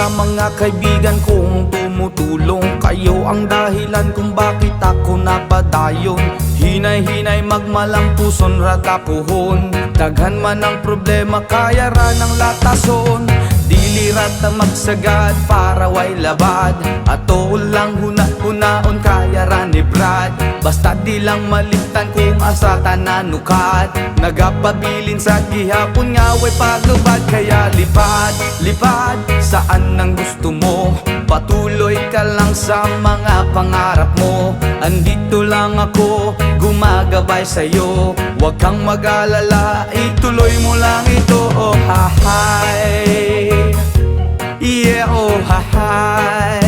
sa mga kaibigan kong tumutulong. Kayo ang dahilan kung bakit ako napadayon. Hinay-hinay magmalampuson ratapuhon. Daghan man ang problema kaya ra ng latason. Dilirat na magsagad para way labad. Ato lang huna-hunaon kaya ra ni Brad. Basta di lang malimtan kung asa tananukat. Nagapabilin sa gihapon nga way paglubad. Kaya lipad, lipad saan ang gusto mo. Patuloy ka lang sa mga pangarap mo. Andito lang ako, gumagabay sa'yo. Huwag kang mag-alala, ituloy mo lang ito. Oh hahay, yeah oh hahay,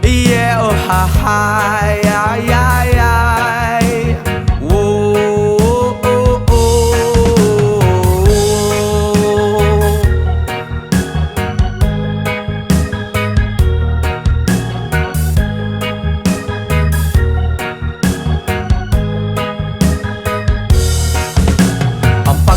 yeah oh hahay, ay ay ay. Whoa, oh, oh, oh.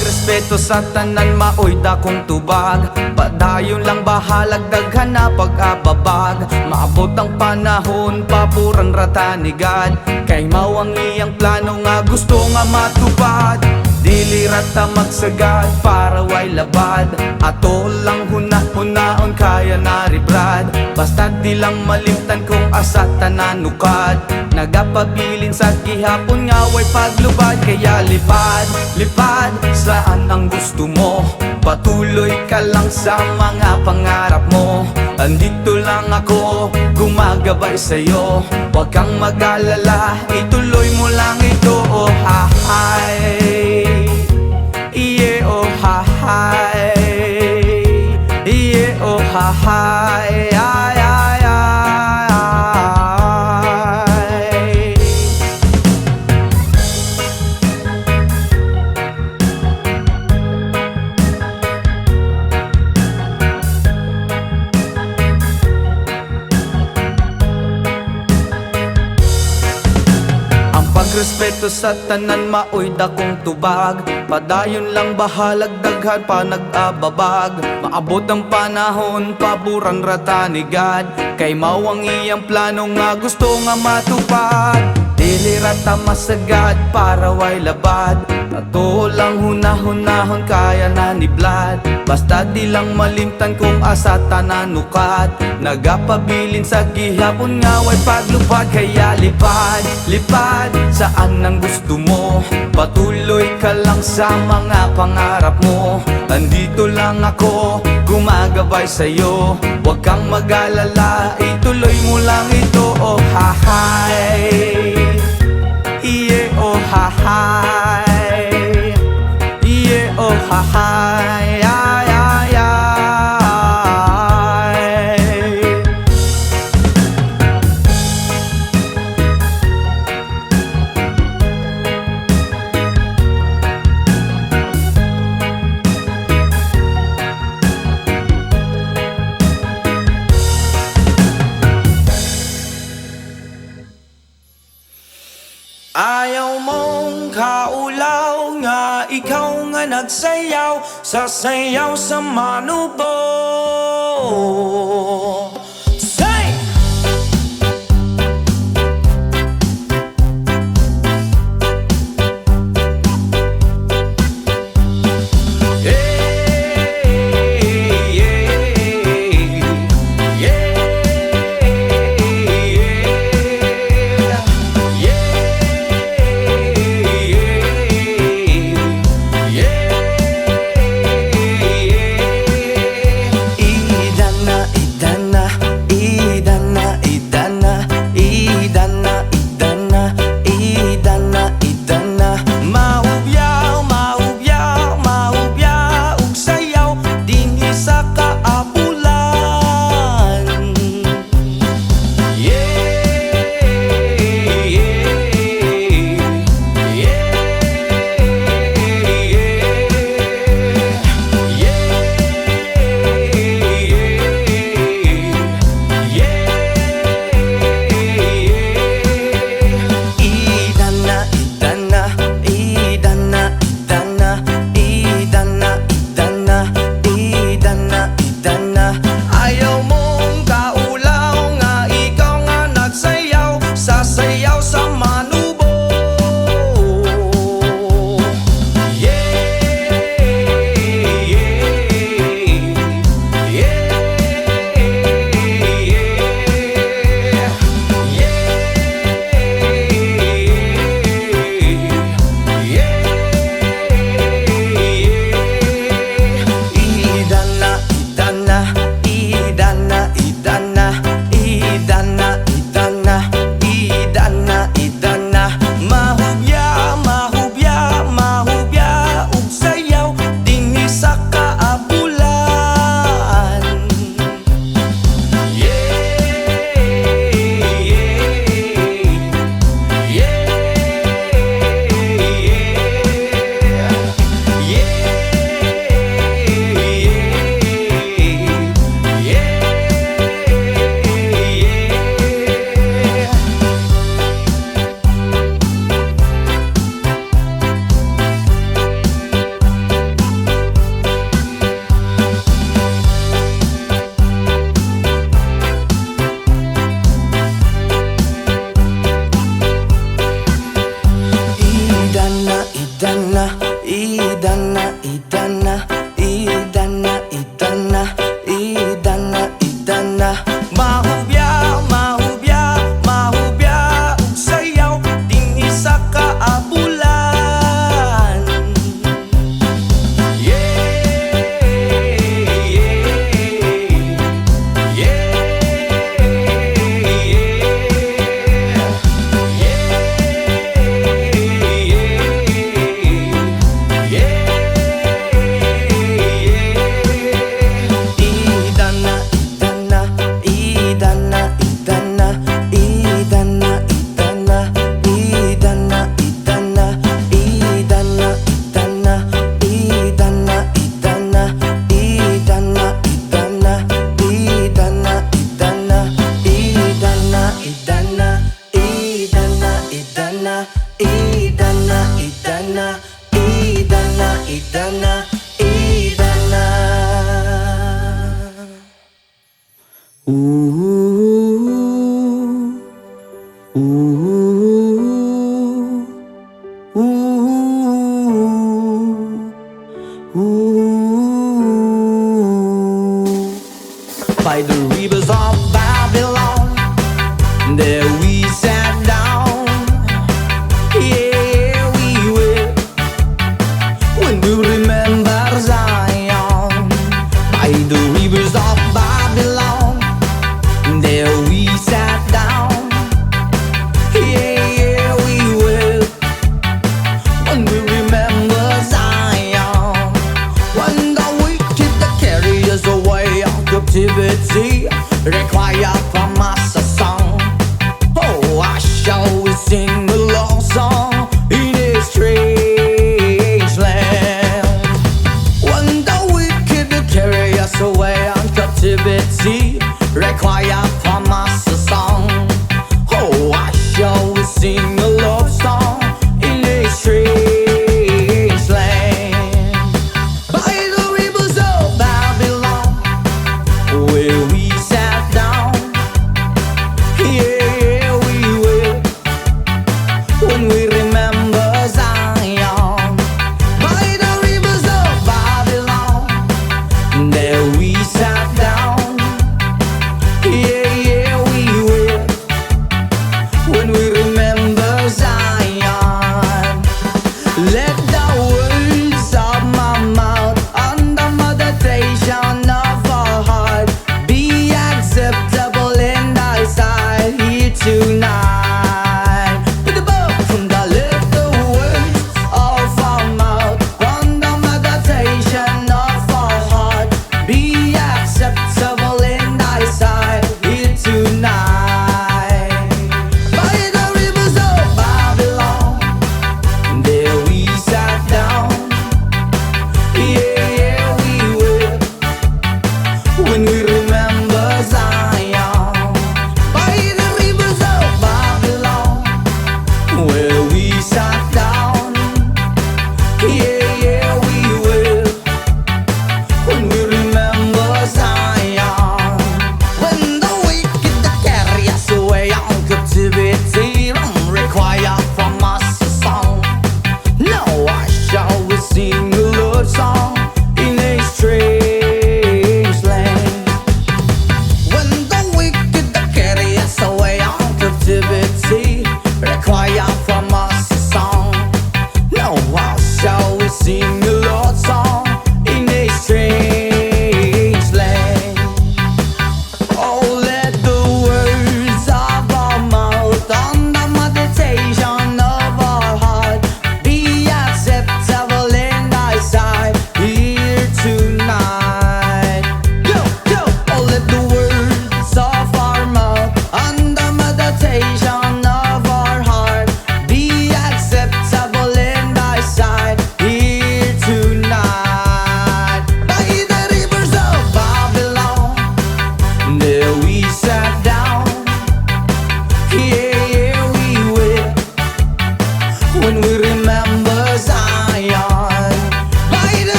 Respeto sa tanan maoy dakong tubag. Padayon lang bahalag daghan na pag-ababag. Maabot ang panahon papuran ratanigad. Kay mao ang iyang plano nga gusto nga matupad. Dilirat ta magsagad para way labad. Ato lang huna-hunaon kaya naribrad. Basta di lang malimtan kung asa tananukad. Nagapabilin sa gihapon nga way paglubad. Kaya lipad, lipad saan ang gusto mo. Patuloy ka lang sa mga pangarap mo. Andito lang ako, gumagabay sa'yo. Huwag kang mag-alala, ituloy mo lang ito. Oh hahay, yeah oh hahay, yeah oh hahay, ay ay ay. Respeto sa tanan maoy dakong tubag. Padayon lang bahalag daghan pa nag-ababag. Maabot ang panahon paburan ratanigad. Kay mao ang iyang plano nga gusto nga matupad. Dilirat ta masagad para way labad. Ato lang hunahunahon kaya na ni Vlad. Basta di lang malimtan kung asa tananukat. Nagapabilin sa gihapon nga way paglupad. Kaya lipad, lipad saan ang gusto mo. Patuloy ka lang sa mga pangarap mo. Andito lang ako, gumagabay sa'yo. Huwag kang mag-alala, ituloy mo lang ito. Oh hahay, yeah oh hahay, yeah oh hahay, ay ay ay. Ayaw mong kaulaw nga ikaw nga nagsayaw sa sayaw sa manubo. Say! Ayaw mong kaulaw nga ikaw nga nagsayaw, sasayaw sa manubo. Idana, idana, idana, idana, idana, idana. Mahubya, mahubya, mahubya ug sayaw dinhi sa kaabulan. Idana, idana. Ooh, ooh, ooh, ooh. By the rivers of Babylon, there we sat down. Yeah, we will. When we remember Zion, by the rivers of Babylon, there we sat down. Yeah, we will. When we remember Zion, when the wicked carry us away of captivity, require from us a song. Oh, I shall sing the love song in a strange land. When the wicked carry us away on captivity, require from us a song. Oh, I shall sing a love song in a strange land. By the rivers of Babylon, where we sat down. Yeah, we will. When we remember Zion, by the rivers of Babylon, there we sat down. Yeah, we will. When we remember Zion, let the words of my mouth and the meditation of our heart be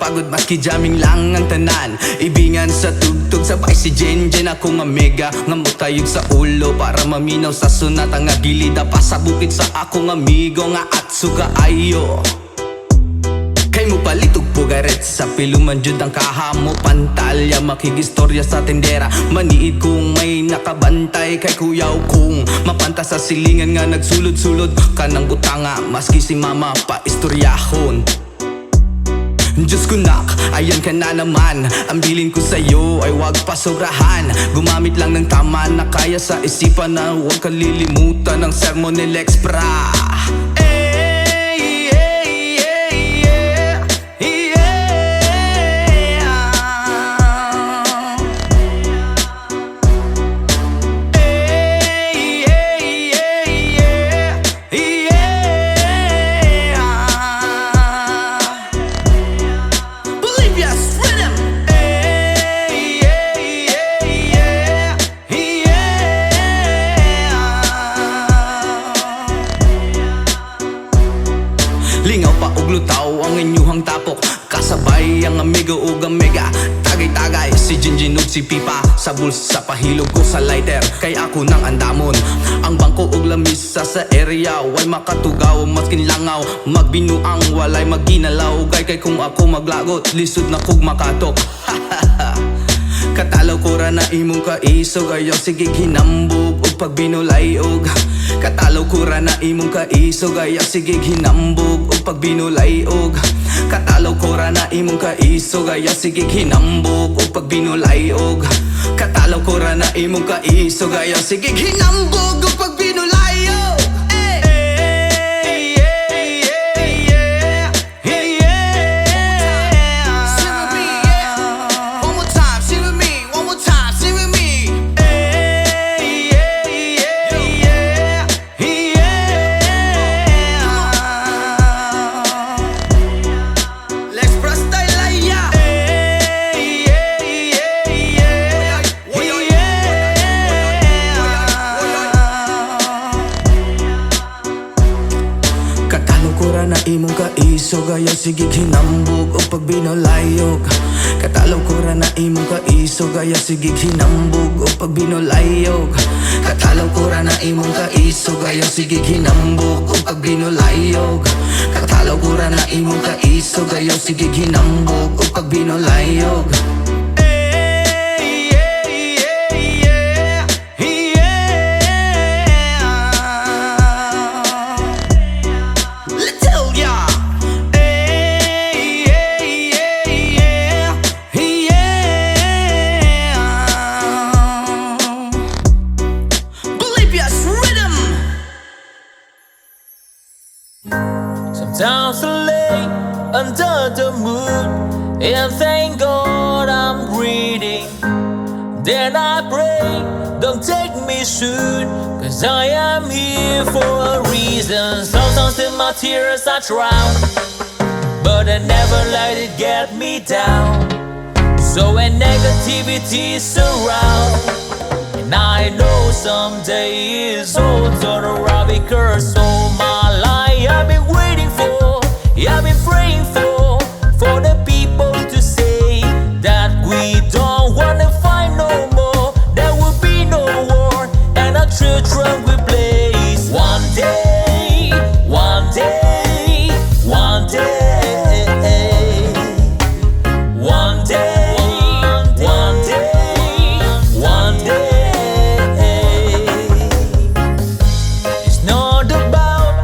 pagod maski jamming lang ang tanan. Ibingan sa tugtog sabay si Jenjen. Ako nga mega nga mutayog sa ulo para maminaw sa sunata nga gilida pa sa bukid sa akong amigo nga atso kaayo. Kay mo palitog pugaret sa piluman jud ang kahamo pantalya makigistorya sa tendera maniid kung may nakabantay kay kuyaw kung mapanta sa silingan nga nagsulod-sulod kanang butanga maski si mama pa istoryahon. Diyos ko nak, ayan ka na naman. Ang bilin ko sa'yo ay wag pasobrahan. Gumamit lang ng tama na kaya sa isipan na huwag kalilimutan ng sermon ni Lex Pra. Lingaw pa og lutaw ang inyuhang tapok kasabay ang amigo ug mega tagay-tagay si Jinjin ug si Pipa sa bulsa pahilog ko sa lighter kay ako nang andamon ang bangko ug lamisa sa area way makatugaw maskin langaw magbinuang walay maginalaw kay kung ako maglagot lisod na kog makatok. Katalaw ko ra na imong kaisog ayaw sige hinambog og pagbinulay og katalaw ko ra na imong kaisog ayaw sige hinambog og pagbinulay og katalaw ko ra na imong kaisog ayaw sige hinambog og pagbinulay og katalaw ko ra na imong kaisog ayaw sige hinambog og pagbinulay og na imong kaisog ayaw sige hinambog og pagbinolayog katalaw ko ra na imong kaisog ayaw sige hinambog og pagbinolayog katalaw ko ra na imong kaisog ayaw sige hinambog og pagbinolayog katalaw ko ra na imong kaisog ayaw sige hinambog og pagbinolayog. Sometimes I lay under the moon and thank God I'm breathing. Then I pray, don't take me soon, cause I am here for a reason. Sometimes in my tears I drown, but I never let it get me down. So when negativity surround, and I know someday it's all turn around because all my life I've been waiting for, I've been praying for the people to say that we don't wanna fight no more, there will be no war, and our children will blaze. One day, one day, one day, one day, one day, one day. It's not about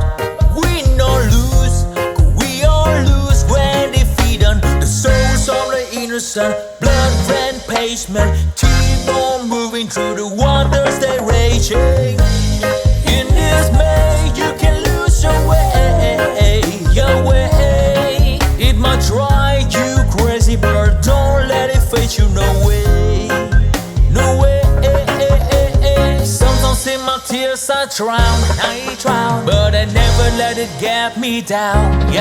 win or lose, 'cause we all lose when defeat on the souls of the innocent. Blood ran pavement, keep on moving through the waters they raging. In this May, you can lose your way, your way. It might drive you crazy, but don't let it fade you. No way, no way. Sometimes in my tears I drown, but I never let it get me down,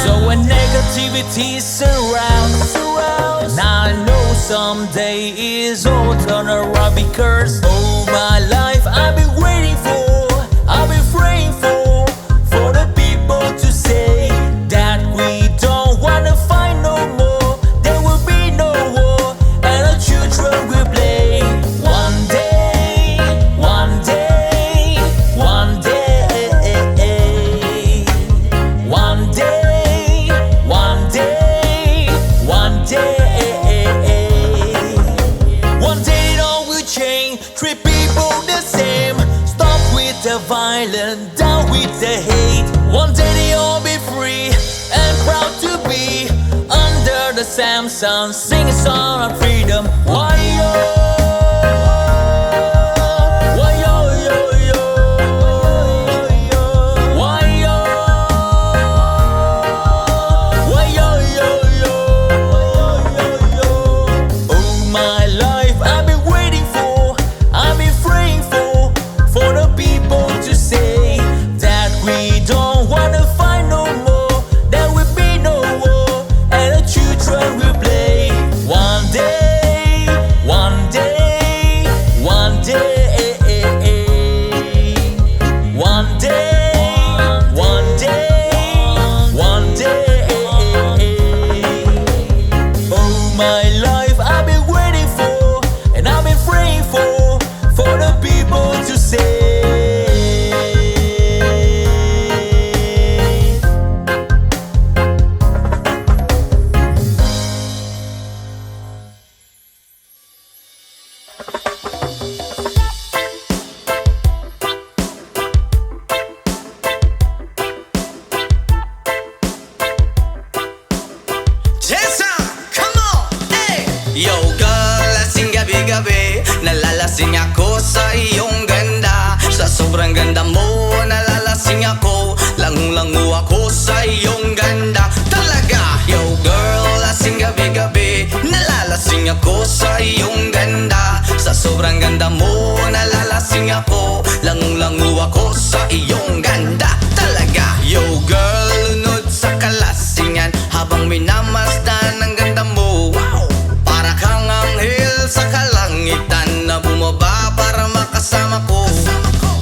So when negativity surrounds, and I know someday it's all turn around because all my life I've been waiting for, I've been praying for the people to say that we don't wanna fight no more. treat people the same. Stop with the violence, down with the hate. One day they all be free and proud to be under the same sun, sing a song of freedom. Why yo? Why yo yo yo? Why yo? Why yo yo yo? Oh my life, I've been waiting for, I've been praying for the people to say that we don't wanna fight no more, there will be no war, and the children will play. One day, one day, one day, one day, one day, one day. Oh my life, I've been waiting for, and I've been praying for the people to say. Jason, come on, hey! Yo girl, lasing gabi-gabi, nalalasing ako sa iyong ganda. Sa sobrang ganda mo, nalalasing ako, langung-langu ako sa iyong ganda. Talaga, yo girl, lasing gabi-gabi, nalalasing ako sa iyong ganda. Sa sobrang ganda mo, nalalasing ako, langung-langu ako sa iyong ganda. Talaga, yo girl, lunod sa kalasingan habang minamasdan ang ganda mo. Wow! Para kang anghel sa kalangitan na bumaba para makasama ko.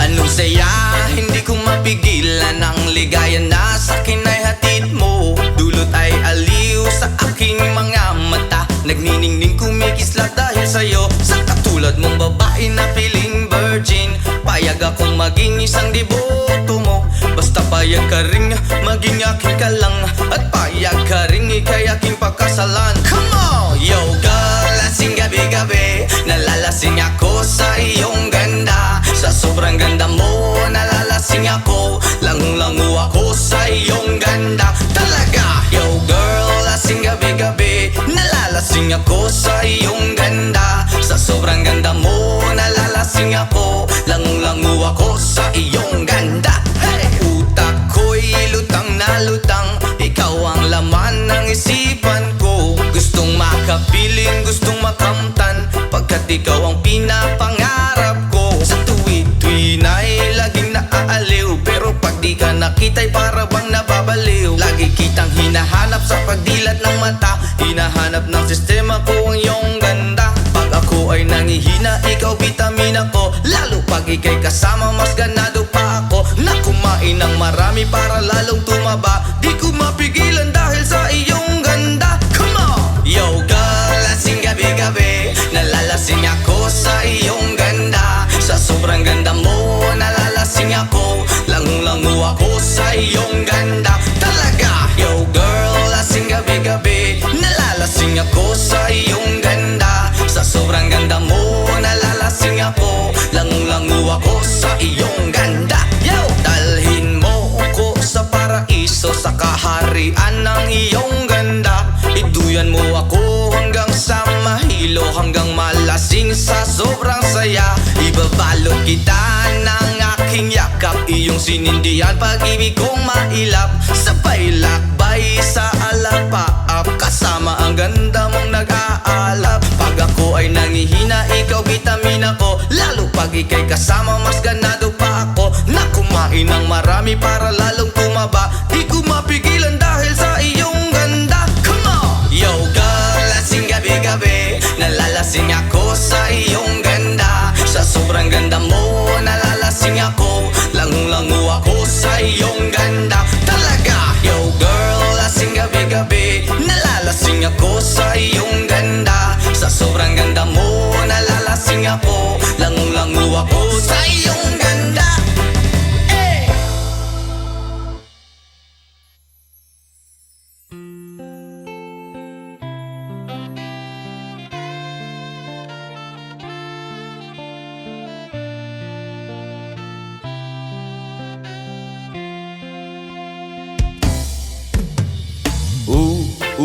Anong saya, hindi ko mapigilan ang ligaya na sa akin ay hatid mo. Dulot ay aliw sa aking mga mata, nagniningning kumikislat dahil sa'yo. Sa katulad mong babae na piling virgin, payag akong maging isang deboto mo. Basta payag ka rin maging akin ka lang, at payag ka rin ikay aking pagkasalan. Come on! Yo girl, lasing gabi-gabi, nalalasing ako sa iyong ganda. Sa sobrang ganda mo, nalalasing ako, langung-langu ako sa iyong ganda. Talaga, yo girl, lasing gabi-gabi, nalalasing ako sa iyong ganda. Sa sobrang ganda mo, nalalasing ako, langung-langu ako sa iyong ganda. Hey! Utak ko'y lutang na lutang, ikaw ang laman ng isipan ko. Gustong makapiling, gustong makamtan, pagkat ikaw ang pinapangarap ko. Sa tuwi-tuwi na'y laging naaaliw, pero pag di ka nakita'y para bang nababaliw. Lagi kitang hinahanap sa pagdilat ng mata, hinahanap ng sistema ko ang iyong ganda. Pag ako ay nangihina, ikaw vitamina ko, lalo pag ikay kasama mas ganado pa ako. Na kumain ng marami para lalong tumaba, di ko mapigilan dahil sa iyong ganda. Come on! Yo girl, lasing gabi-gabi, nalalasing ako sa iyong ganda. Sa sobrang ganda mo, nalalasing ako, langung-langu ako sa iyong ganda. Talaga, yo girl, lasing gabi-gabi, nalalasing ako sa iyong ganda. Sa sobrang ganda mo, nalalasing ako, langung-langu ako sa iyong ganda. Yo! Dalhin mo ko sa paraiso, sa kaharian ng iyong ganda. Iduyan mo ako hanggang sa mahilo, hanggang malasing sa sobrang saya. Ibabalot kita ng aking yakap, iyong sinindihan pag-ibig kong mailap. Sabay lakbay sa alapaap, kasama ang ganda mong nag-aalap. Pag ako ay nangihina, ikaw vitamina ko, lalo pag ikay kasama mas ganado pa ako. Na kumain ng marami para lalong tumaba, di ko mapigilan dahil sa iyong ganda. Come on! Yo girl, lasing gabi-gabi, nalalasing ako sa iyong ganda. Sa sobrang ganda mo, nalalasing ako, langung-langu ako sa iyong ganda. Talaga, yo girl, lasing gabi-gabi, nalalasing ako sa iyong ganda. Sa sobrang ganda mo, nalalasing ako, langung-langu ako sa iyong ganda. Eh!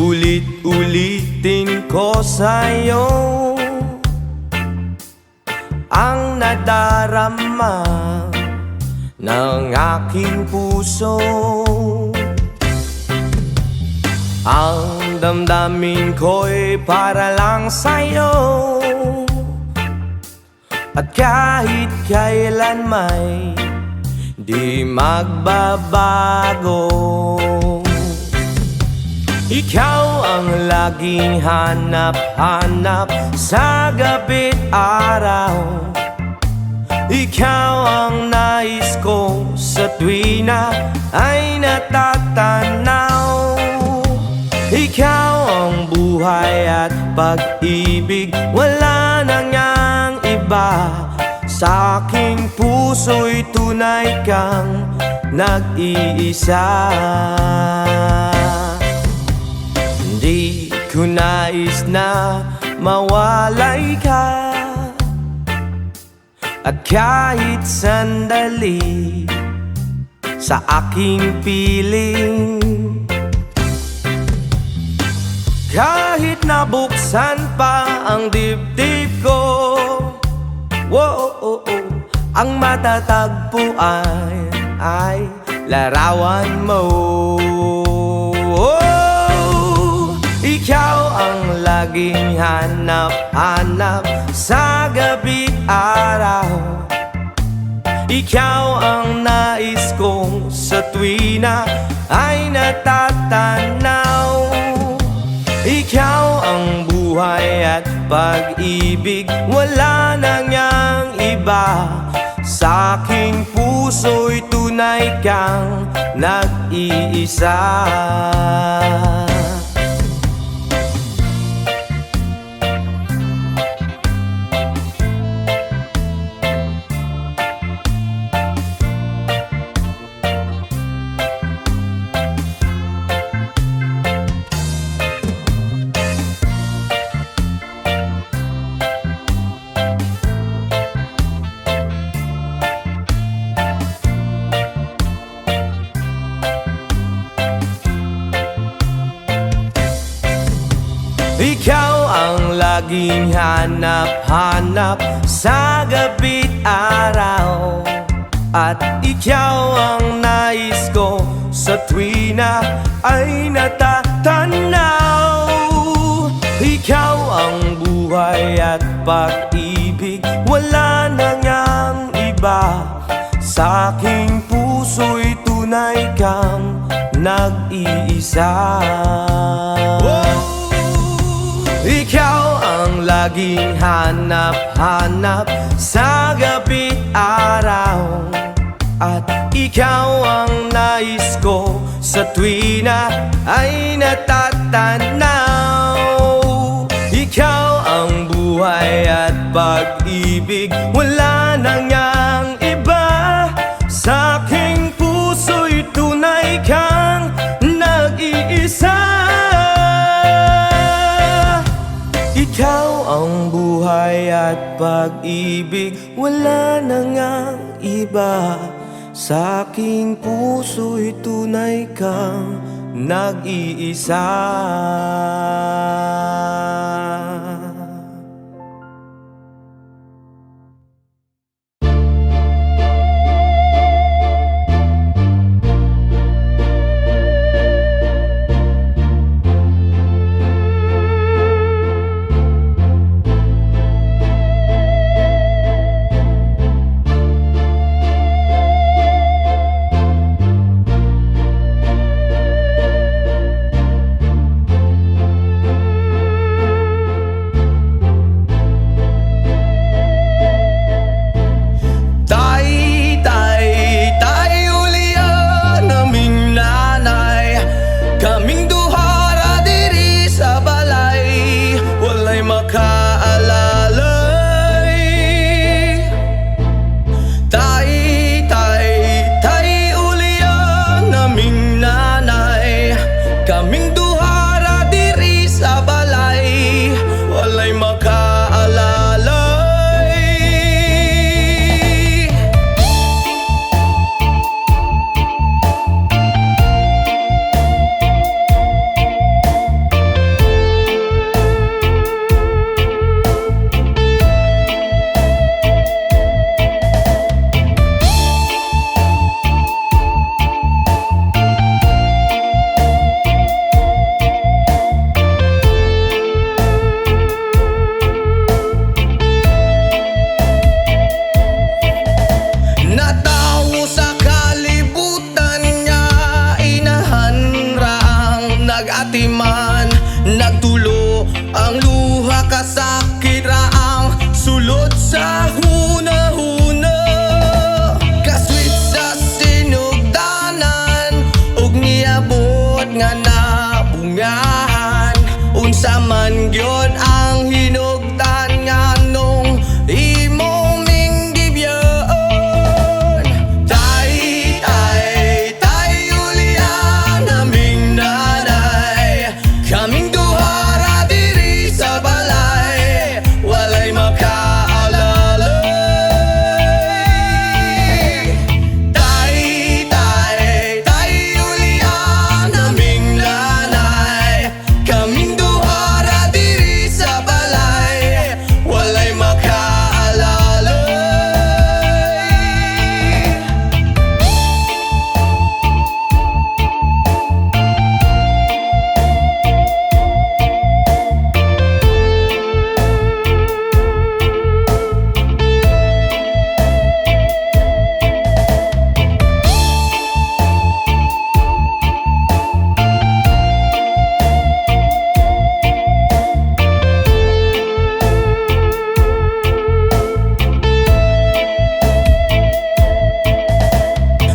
Ulit-ulitin ko sa'yo ang nadarama ng aking puso. Ang damdamin ko'y para lang sa'yo, at kahit kailan may di magbabago. Ikaw ang laging hanap-hanap sa gabi't araw. Ikaw ang nais ko sa tuwina ay natatanaw. Ikaw ang buhay at pag-ibig, wala nang ngang iba. Sa aking puso'y tunay kang nag-iisa. Di ko nais na mawalay ka, at kahit sandali sa aking piling. Kahit nabuksan pa ang dibdib ko, ang matatagpuan ay larawan mo. Ikaw ang laging hanap-hanap sa gabi't araw. Ikaw ang nais kong sa tuwina ay natatanaw. Ikaw ang buhay at pag-ibig, wala nang ngang iba. Sa aking puso'y tunay kang nag-iisa. Ikaw ang laging hanap-hanap sa gabi't araw, at ikaw ang nais ko sa tuwina ay natatanaw. Ikaw ang buhay at pag-ibig, wala nang ngang iba. Sa aking puso'y tunay kang nag-iisa. Ikaw ang laging hanap-hanap sa gabi't araw, at ikaw ang nais ko sa tuwina ay natatanaw. Ikaw ang buhay at pag-ibig, wala nang ngang iba. Sa aking puso'y tunay kang nag-iisa. Ikaw ang buhay at pag-ibig, wala nang ngang iba. Sa aking puso'y tunay kang nag-iisa. sa huna-huna, kasweet sa sinugdanan, ug niabot nga nabungahan. Unsa man gyud ang hinugdan nga nung imong minggibyon. Tay, tay, tay, ulian naming nanay, kaming duha diri sa balay, walay makaalalay. Tay, tay, tay, ulian naming nanay, kaming duha diri sa balay, walay makaalalay.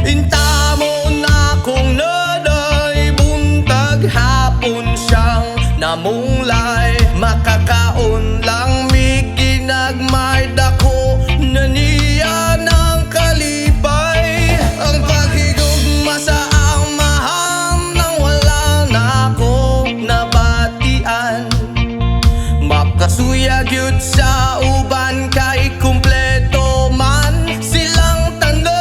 Intamon akong naday, buntag hapon siyang namunglay. Makakaon lang mi ginagmay, dako na niya ng kalipay. Ang paghigugma sa amahan nang wala na ako nabatian. Makasuya gyud sa uban kay kumpleto man silang tanan.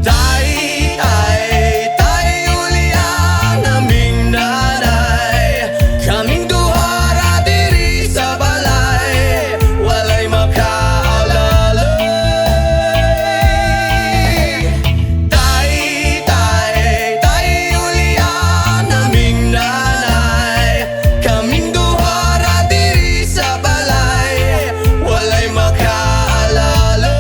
Tay, tay, tay, ulian naming nanay, kaming duha diri sa balay, walay makaalalay. Tay, tay, tay, ulian naming nanay, kaming duha diri sa balay, walay makaalalay.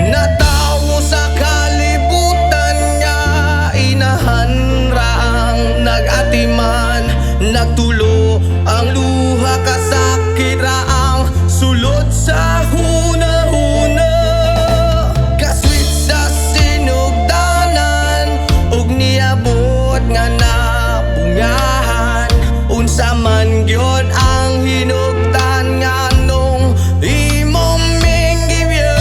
Natawo sa kalibutan nga inahan raang nag-atiman, nagtulo ang luha kasakit raang sulod sa huna-huna, kasweet sa sinugdanan, ug niabot nga nabungahan. Unsa man gyud ang hinugdan nga nung imong minggibyon.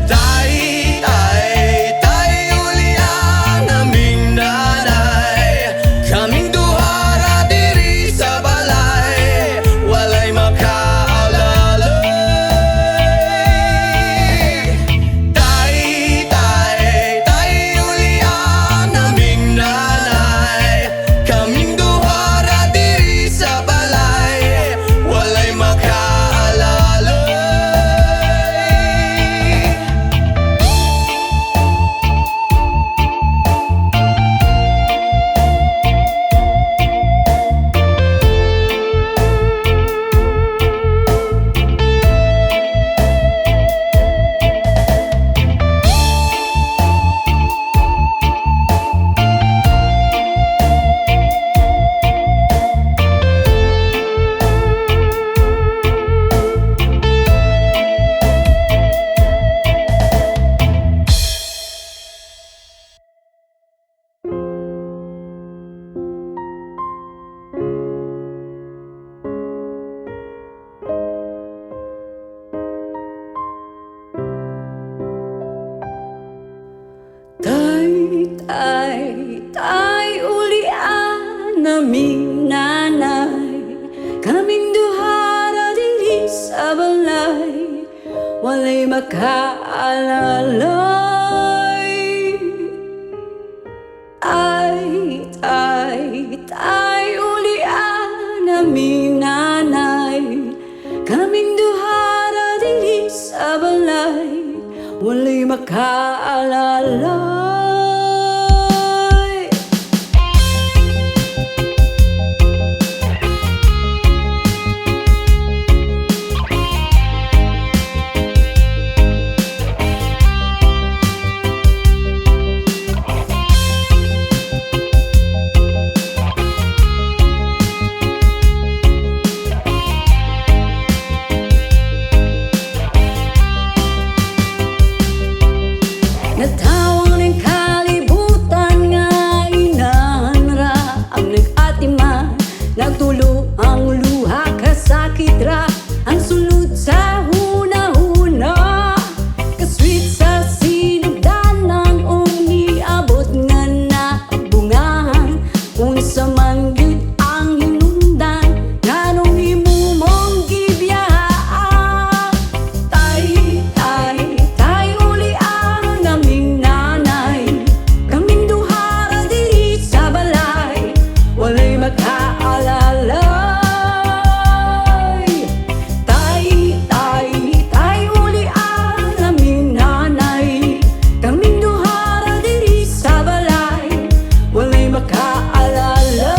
Tay, tay, tay, ulian naming nanay, kaming duha diri sa balay, walay makaalalay. Tay, tay, tay, ulian naming nanay, kaming duha diri sa balay, walay makaalalay. Tay, tay, tay, ulian naming nanay, kaming duha diri sa balay, walay makaalalay. Ay, tay, tay, ulian naming nanay. Kaming duha ra diri sa balay, walay makaalalay. Natawang ng kalibutan nga inahan ra ang nag-atiman. Nagtulo ang luha kasakit ra ang sulod sa huna-huna. Kasweet sa sinugdanan o niabot nga nabungahan. Kung sa man gyud ang hinungdan, nganong himumong gibiyahan. Tay, uli ang naming nanay. Kaming duha ra diri sa balay, walay makaalalay. Tay, uli ang naming nanay. Kaming duha ra diri sa balay, walay makaalalay.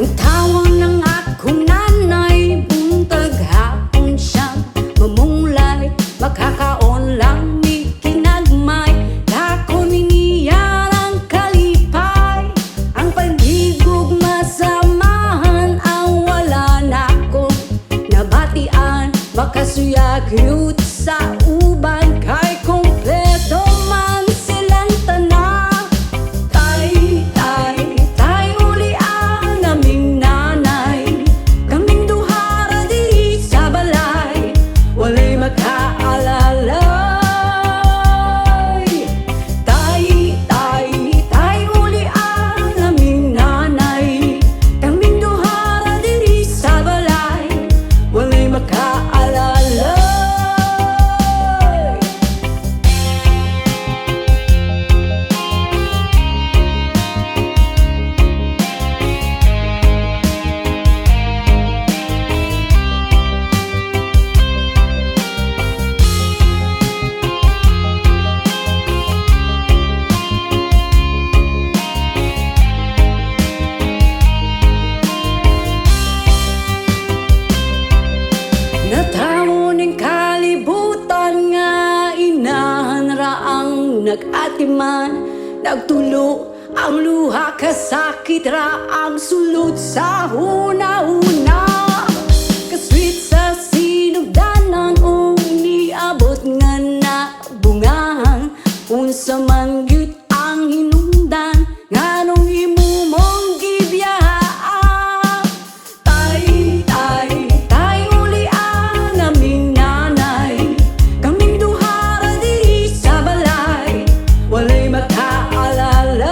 Ang tawag ng akong nanay, buntag hapon siyang mamulay. Makakaon lang ni kinagmay, dako niya ang kalipay. Ang paghigog masamahan, ang wala nako nabatian. Makasuyag yut sa uban, kay kompleto man silang tanan. Tay, uli ang naming nanay. Kaming duha ra diri sa balay, walay makaalalay. Tay, uli ang naming nanay. Kaming duha ra diri sa balay, walay makaalalay. Natamo ng kalibutan nga inahan ra ang nag-atiman. Nagtulo ang luha kasakit ra ang sulod sa huna-huna. Kasweet sa sinugdanan o niabot nga nabungahan. Kung sa man gyud ang hinungdan, nganong himumong gibiyahan. Tay, uli ang naming nanay. Kaming duha ra diri sa balay, walay makaalalay.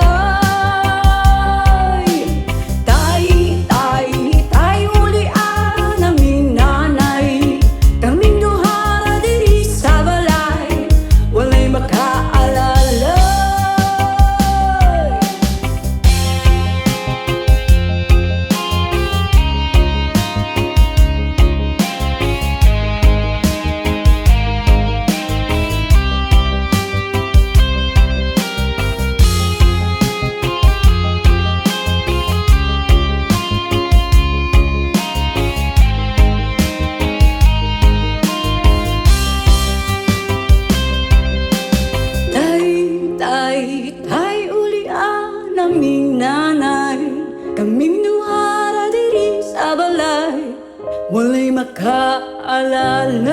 Tay, uli ang naming nanay. Kaming duha ra diri sa balay, walay makaalalay. Tay, uli ang naming nanay. Kaming duha ra diri sa balay, walay makaalalay.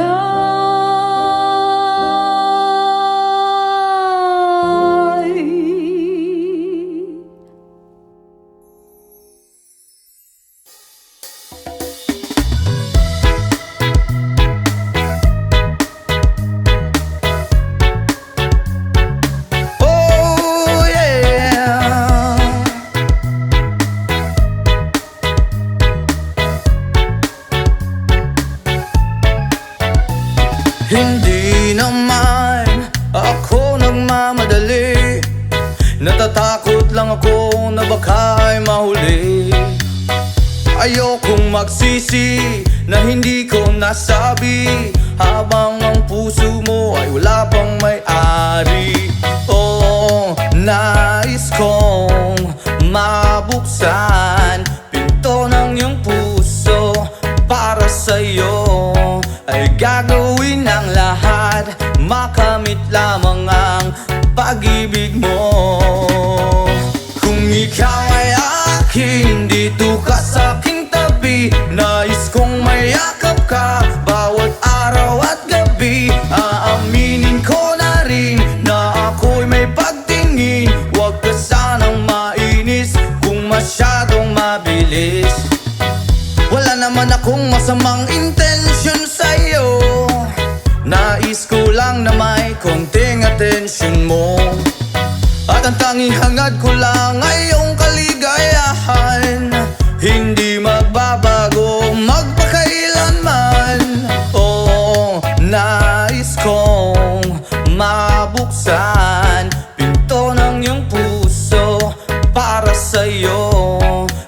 Hindi naman ako nagmamadali, natatakot lang ako na baka'y mahuli. Ayokong magsisi na hindi ko nasabi, habang ang puso mo ay wala pang may-ari. Oh, nais kong mabuksan pinto ng iyong puso para sa'yo. Ay gagawin ang lahat, makamit lamang ang pag-ibig mo. Kung ikaw ay akin, dito ka sa aking tabi, nais kong mayakap ka bawat araw at gabi. Aaminin ko na rin na ako'y may pagtingin, huwag ka sanang mainis kung masyadong mabilis. Wala naman akong masamang intensyon sa'yo, nais ko lang na may konting atensyon mo. At ang tanging hangad ko lang ay iyong kaligayahan, hindi magbabago magpakailanman. Oh, nais kong mabuksan pinto ng iyong puso para sa'yo.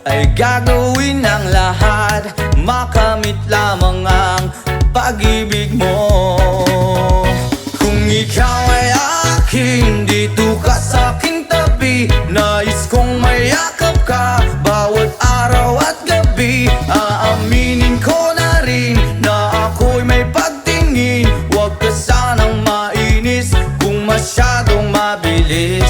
Ay gagawin ang lahat, makamit lamang ang pag-ibig mo. Kung ikaw ay akin, dito ka sa aking tabi, nais kong mayakap ka bawat araw at gabi. Aaminin ko na rin na ako'y may pagtingin, huwag ka sanang mainis kung masyadong mabilis.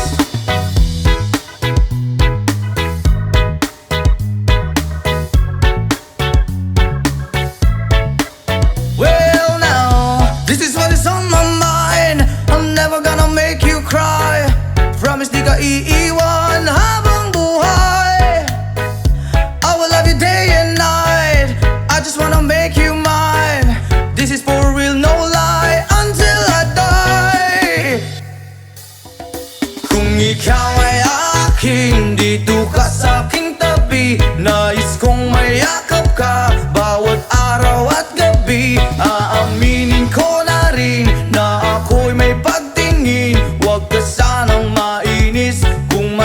Well now, this is what is on my mind, I'm never gonna make you cry. Promise di ka iiwan habang buhay. I will love you day and night, I just wanna make you mine. This is for real, no lie, until I die. Kung ikaw ay akin, dito ka sa aking tabi, nais kong mayakap ka bawat araw at gabi. Aaminin ko na rin na ako'y may pagtingin, huwag ka sanang mainis kung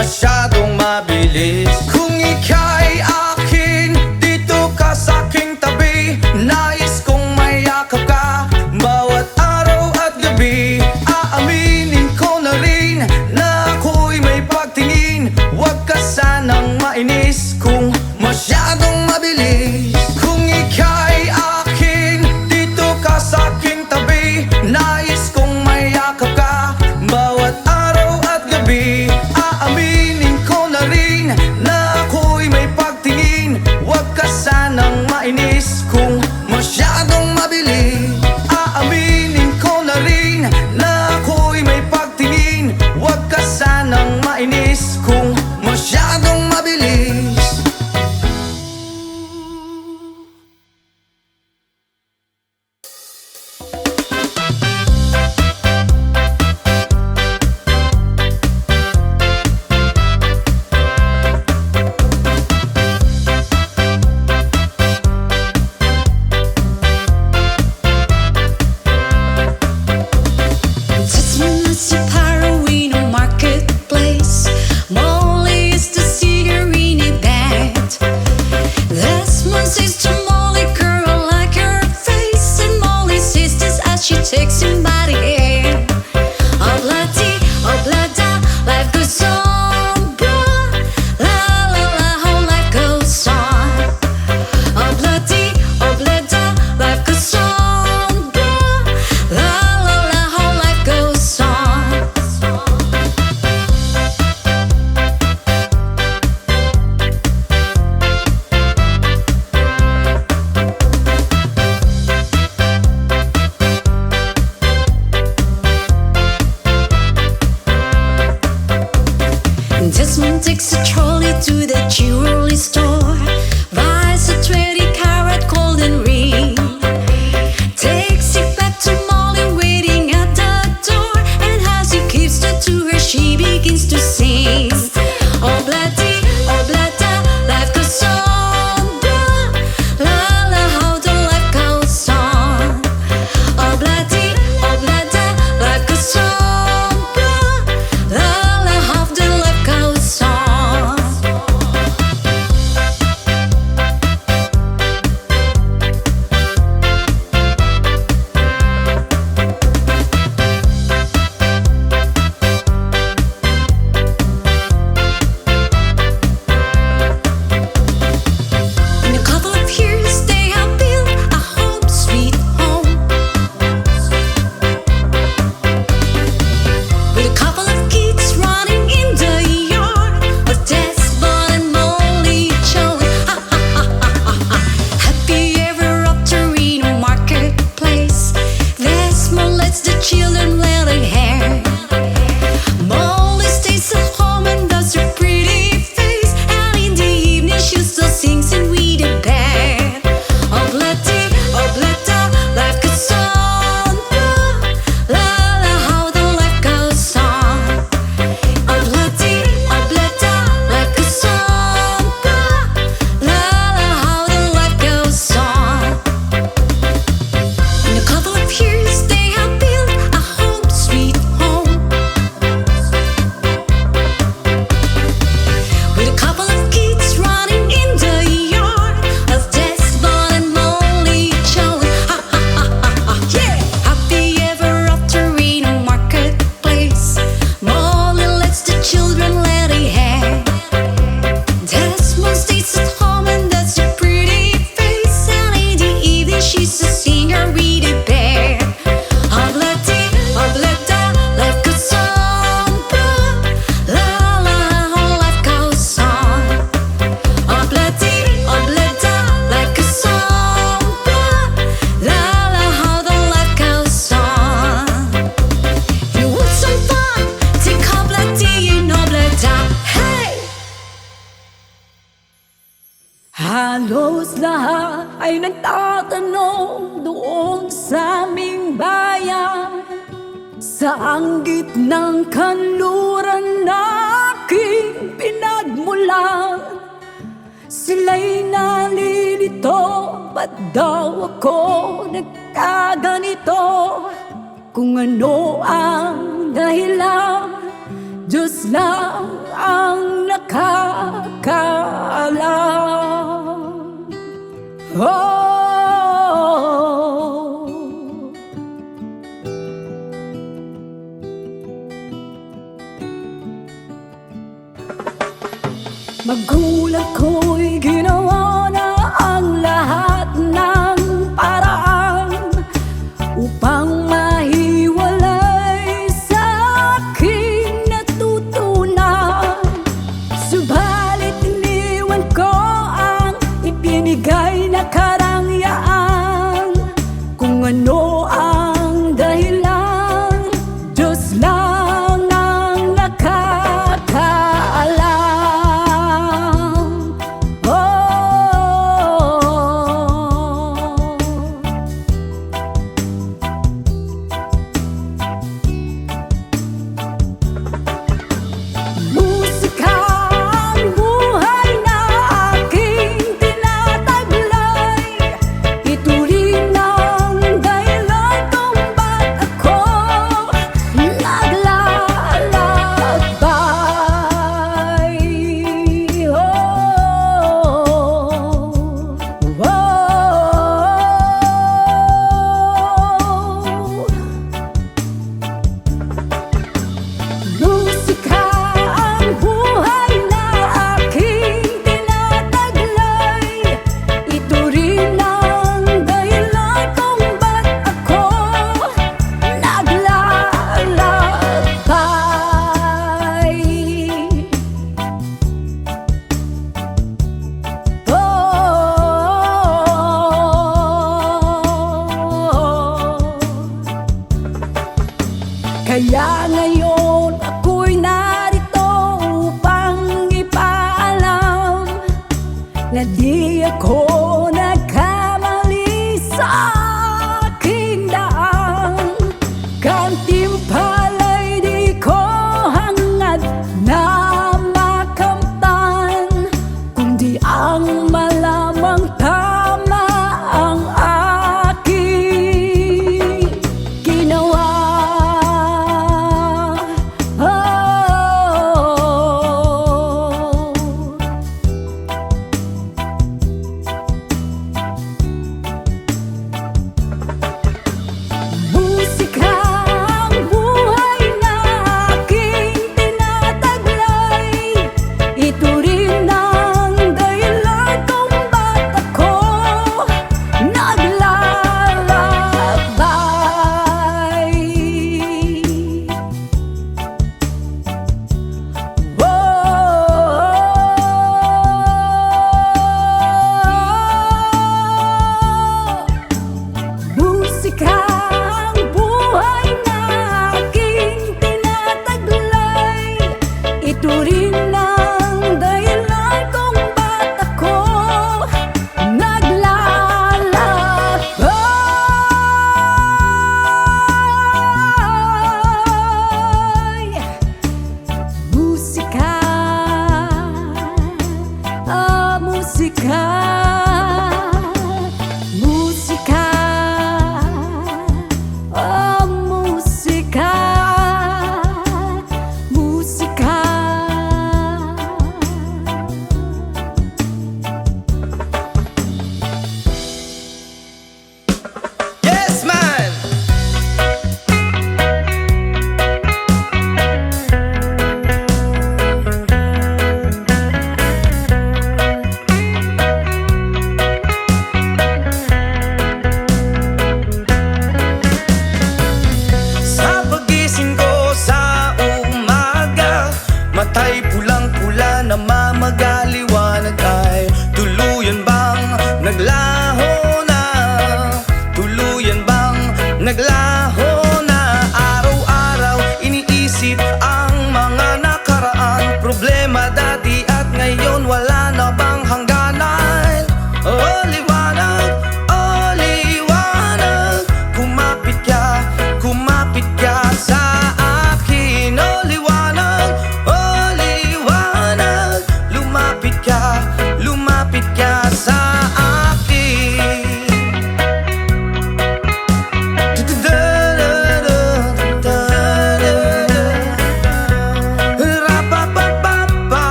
sing a really bad. Oblati, oblata, life goes on. La la, life goes on. Oblati, oblata, life goes on. La la, how the life goes on. You want some fun? Take oblati, oblata, hey! Halos lahat ay nagtatanong doon sa aming bayan, saan gitnang kanluran na aking pinagmulan. Sila'y nalilito, ba't daw ako nagkaganito? Kung ano ang dahilan, Diyos lang ang nakakaalam. Oh, magulang ko'y ginawa na ang lahat ng paraan upang mahiwalay sa aking natutunan. Subalit iniwan ko ang ibinigay na karangyaan. Kung ano ang dahilan, Diyos lang ang nakakaalam. Oh, musika ang buhay na aking tinataglay. Ito rin ang dahilan kung ba't ako naglalakbay. Oh, oh. Musika ang buhay na aking tinataglay. Ito rin ang dahilan kung ba't ako naglalakbay. Kaya ngayon ako'y narito upang ipaalam na di ako nagkamali sa aking daan. Gantimpala'y di ko hangad na makamtan, kundi ang malamang tama ang aking ginawa.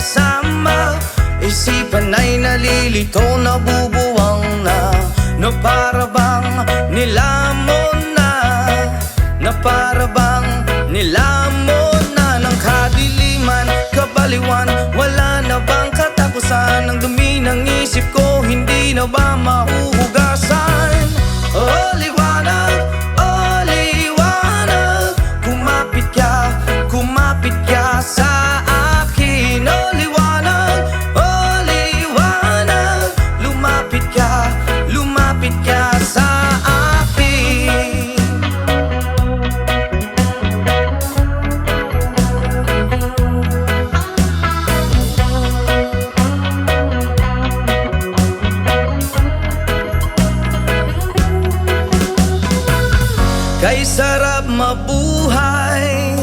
kasama. Isipan ay nalilito, nabubuwang na para bang nilamon na para bang nilamon na ng kadiliman, kabaliwan. Wala na bang katapusan? Ang dumi ng isip ko, hindi na ba mahuhugasan? Oh liwanag, kumapit ka sa akin. Oh liwanag, lumapit ka sa akin. Kay sarap mabuhay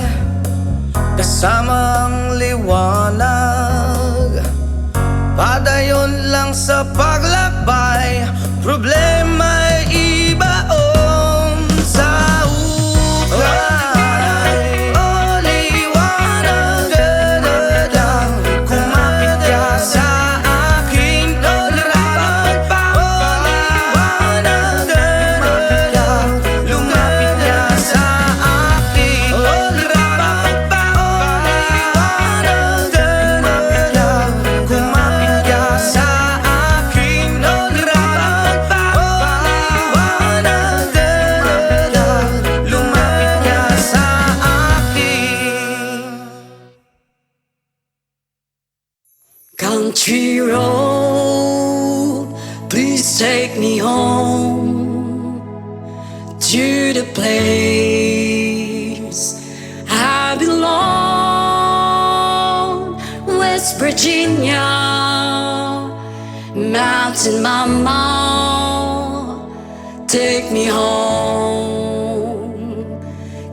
kasama ang liwanag. Padayon lang sa paglakbay, problema'y ibaon sa ukay. Oh liwanag, kumapit ka sa akin. Oh liwanag, lumapit ka sa akin. Oh liwanag, kumapit ka sa akin. Oh liwanag, lumapit ka sa akin. Country road, please take me home to the place I belong. West Virginia, Mountain Mama, take me home.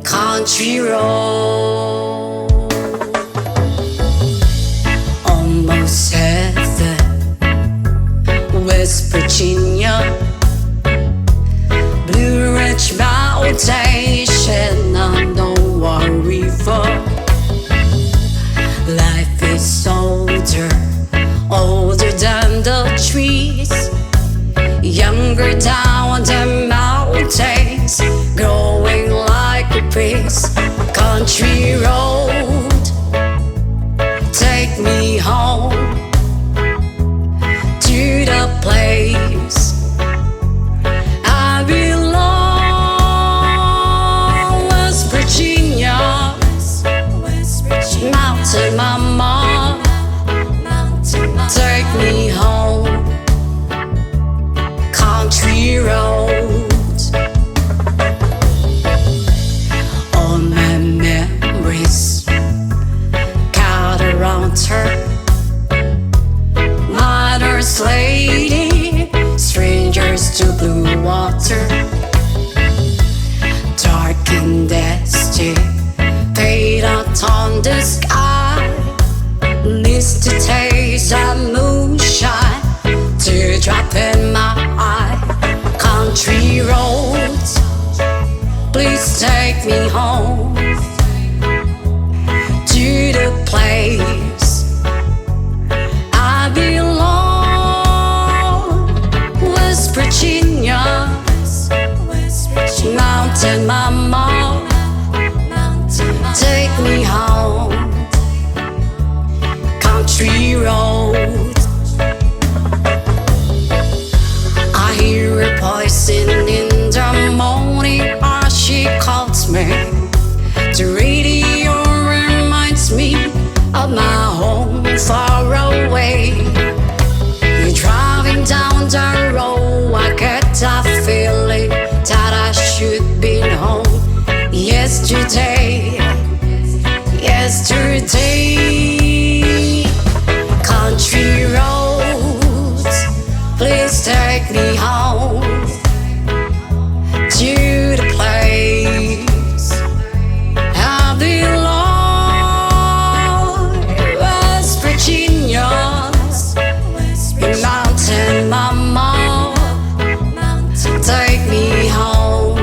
Country road, almost heaven. West Virginia, Blue Ridge Mountain, Shenandoah River. Life is older than the trees, younger down the mountains, growing like a breeze. Country road, take me home to the place I belong. West Virginia, Mountain Mama, take me home. Country road, all my memories gather around her. Mother's lady, strangers to blue water, dark and dusty, fade out on the sky. Needs to taste that moonshine, teardrop in my eye. Country roads, please take me home to the place I belong. West Virginia, Mountain Mama, take me home. Country road, I hear a voice in the morning as she calls me. The radio reminds me of my home far away. You're driving down the road, I get that feeling that I should be home. Yesterday, country roads, please take me home to the place I belong. West Virginia, Mountain Mama, take me home.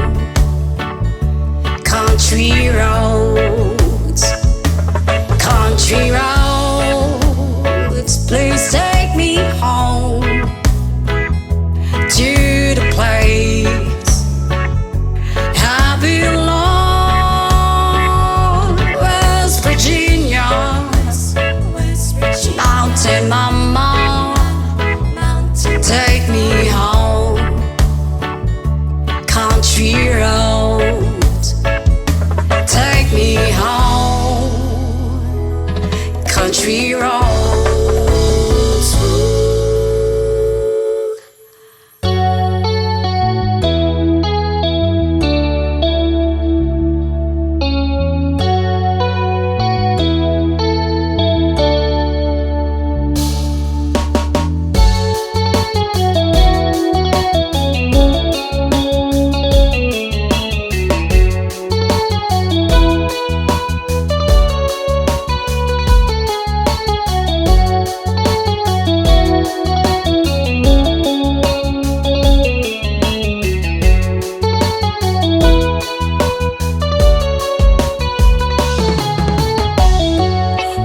Country roads, country country roads.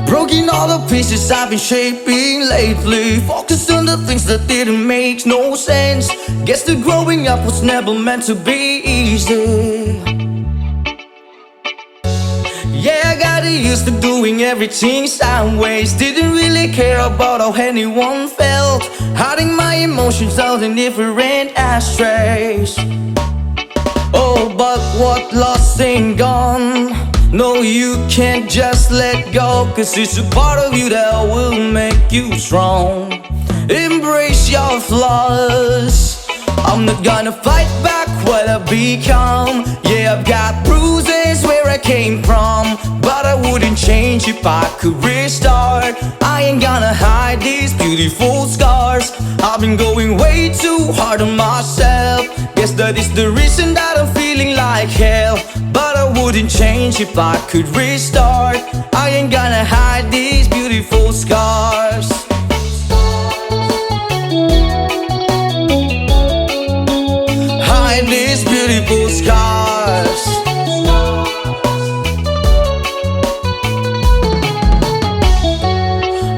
Broken all the pieces I've been shaping lately. Focused on the things that didn't make no sense. Guess that growing up was never meant to be easy. Yeah, I got used to doing everything sideways. Didn't really care about how anyone felt. Hiding my emotions out in different ashtrays. Oh, but what lost ain't gone. No, you can't just let go, 'cause it's a part of you that will make you strong. Embrace your flaws. I'm not gonna fight back what I become. Yeah, I've got bruises where I came from, but I wouldn't change if I could restart. I ain't gonna hide these beautiful scars. I've been going way too hard on myself. Guess that is the reason that I'm feeling like hell, but I wouldn't change if I could restart. I ain't gonna hide these beautiful scars. Hide these beautiful scars.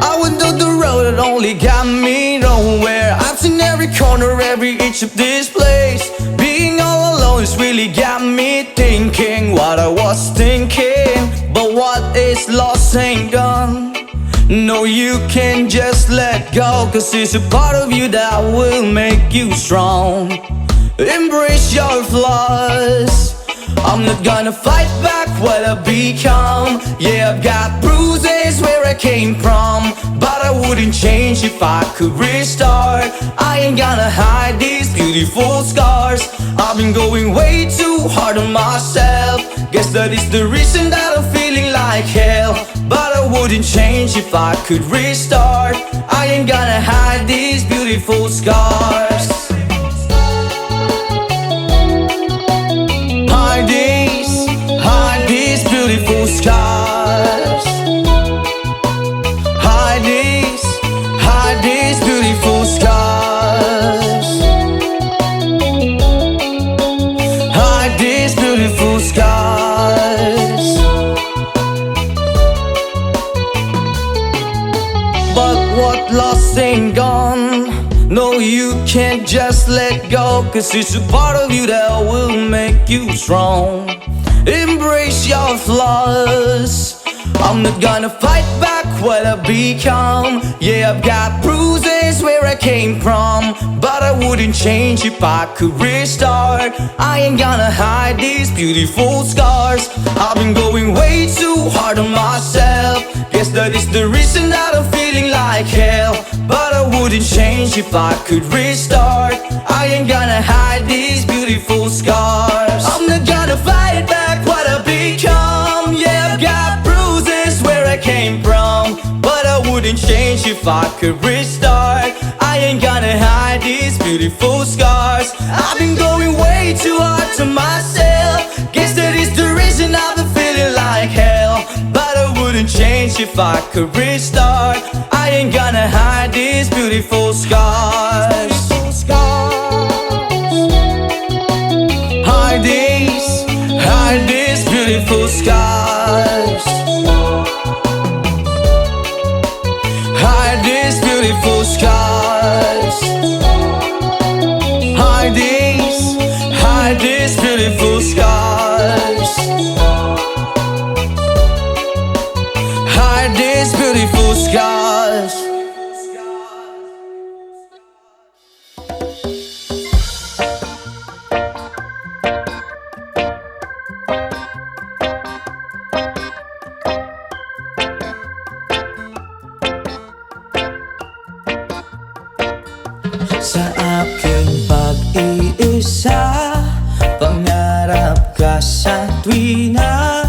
I went down the road that only got me nowhere. I've seen every corner, every inch of this place. Being all alone has really got me thinking what I was thinking. But what is lost ain't gone. No, you can't just let go, 'cause it's a part of you that will make you strong. Embrace your flaws. I'm not gonna fight back what I become. Yeah, I've got bruises where I came from, but I wouldn't change if I could restart. I ain't gonna hide these beautiful scars. I've been going way too hard on myself. Guess that is the reason that I'm feeling like hell, but I wouldn't change if I could restart. I ain't gonna hide these beautiful scars. Hide these beautiful scars. Hide these beautiful scars. Hide these beautiful scars. But what lost ain't gone. No, you can't just let go, 'cause it's a part of you that will make you strong. Embrace your flaws. I'm not gonna fight back what I become. Yeah, I've got bruises where I came from, but I wouldn't change if I could restart. I ain't gonna hide these beautiful scars. I've been going way too hard on myself. Guess that is the reason that I'm feeling like hell, but I wouldn't change if I could restart. I ain't gonna hide these beautiful scars. I'm not gonna fight back what I become. Yeah, I've got bruises where I came from, but I wouldn't change if I could restart. I ain't gonna hide these beautiful scars. I've been going way too hard to myself. Guess that is the reason I've been feeling like hell, but I wouldn't change if I could restart. I ain't gonna hide these beautiful scars. Hide these beautiful scars. Hide these beautiful scars. Hide these beautiful scars. Hide these beautiful scars. Sa aking pag-iisa, pangarap ka sa tuwina,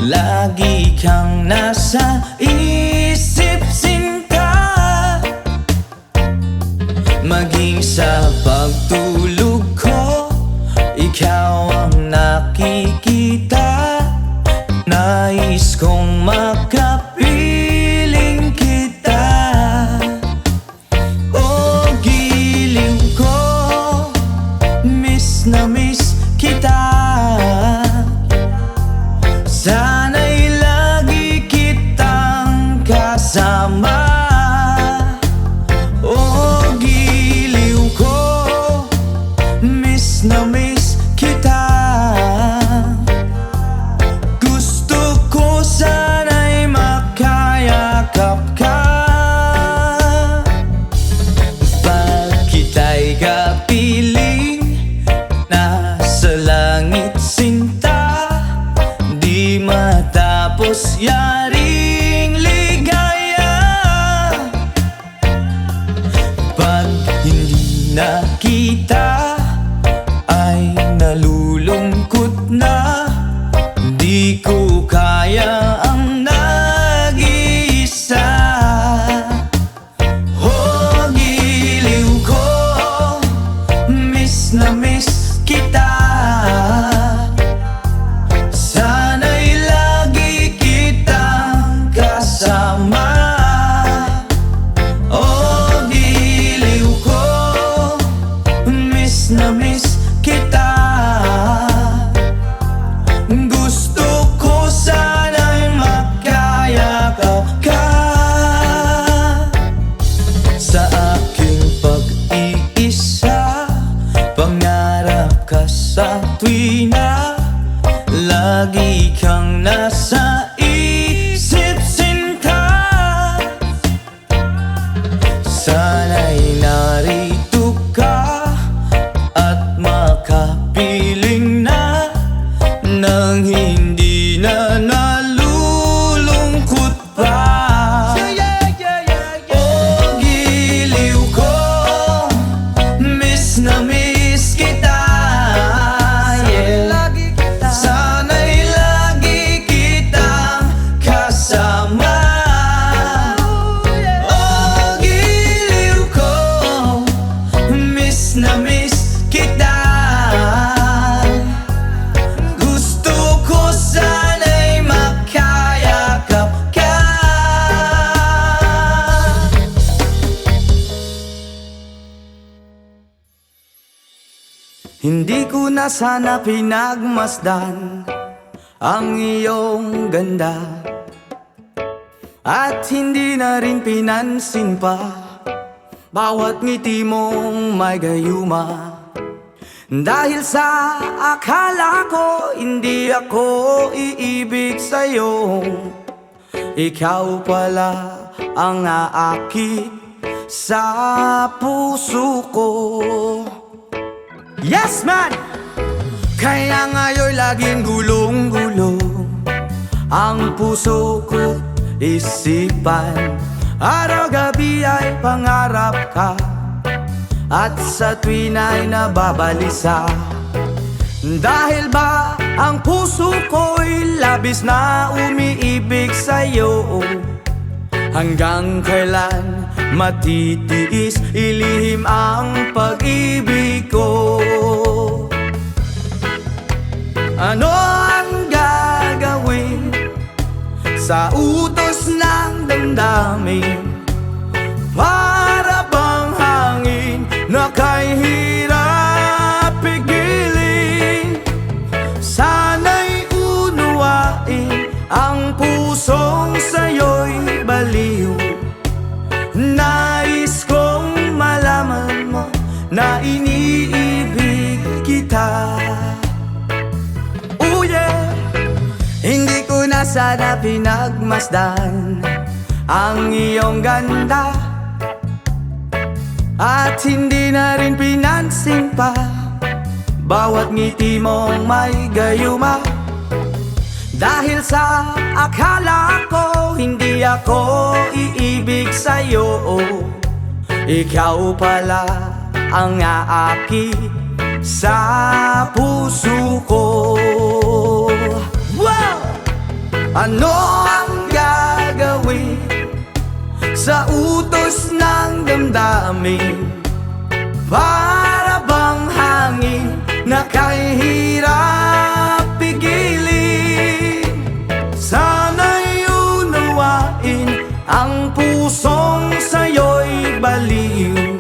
lagi kang nasa isip, sinta. Maging sa pagtulog ko, ikaw ang nakikita. Nais kong makapiling kita. Oh, giliw ko, miss na miss kita. Sana'y lagi kitang kasama. Oh, giliw ko, miss na miss kita. Gusto ko sana'y makayakap ka. Pag kita'y kapiling, nasa langit sinta, di matapos yaring ligaya. Pag hindi na kita, ay nalulungkot na. Di ko kaya ang nag-iisa. Oh, giliw ko, miss na miss kita. Sana'y lagi kitang kasama. Oh, giliw ko, miss na miss kita. Gusto ko sana'y makayakap ka. Sa aking pag-iisa, pangarap ka sa tuwina, lagi kang nasa isip, sinta. Sana'y narito ka at makapiling na, nang hindi na nalulungkot pa. Oh, giliw ko, miss na miss kita. Sana'y lagi kitang kasama. Oh, giliw ko, miss na miss kita. Gusto ko sana'y makayakap ka. Hindi ko na sana pinagmasdan ang iyong ganda, at hindi na rin pinansin pa bawat ngiti mong may gayuma. Dahil sa akala ko hindi ako iibig sa'yo, ikaw pala ang aakit sa puso ko. Yes, man! Kaya ngayon'y laging gulong-gulo ang puso ko, isipan. Araw-gabi ay pangarap ka, at sa tuwina'y nababalisa. Dahil ba ang puso ko'y labis na umiibig sa'yo? Hanggang kailan matitiis ilihim ang pag-ibig ko? Ano ang gagawin sa utos ng damdamin? Para bang hangin na kay hirap pigilin? Sana'y unuwain ang pusong sa'yo'y baliw. Nais kong malaman mo na iniibig kita. Oh yeah! Hindi ko na sana pinagmasdan ang iyong ganda, at hindi na rin pinansin pa bawat ngiti mong may gayuma. Dahil sa akala ko hindi ako iibig sa'yo, ikaw pala ang aaki sa puso ko. Wow! Ano ang gagawin sa utos ng damdamin? Para bang hangin na kahirap pigilin? Sana'y unawain ang pusong sa'yo'y baliw.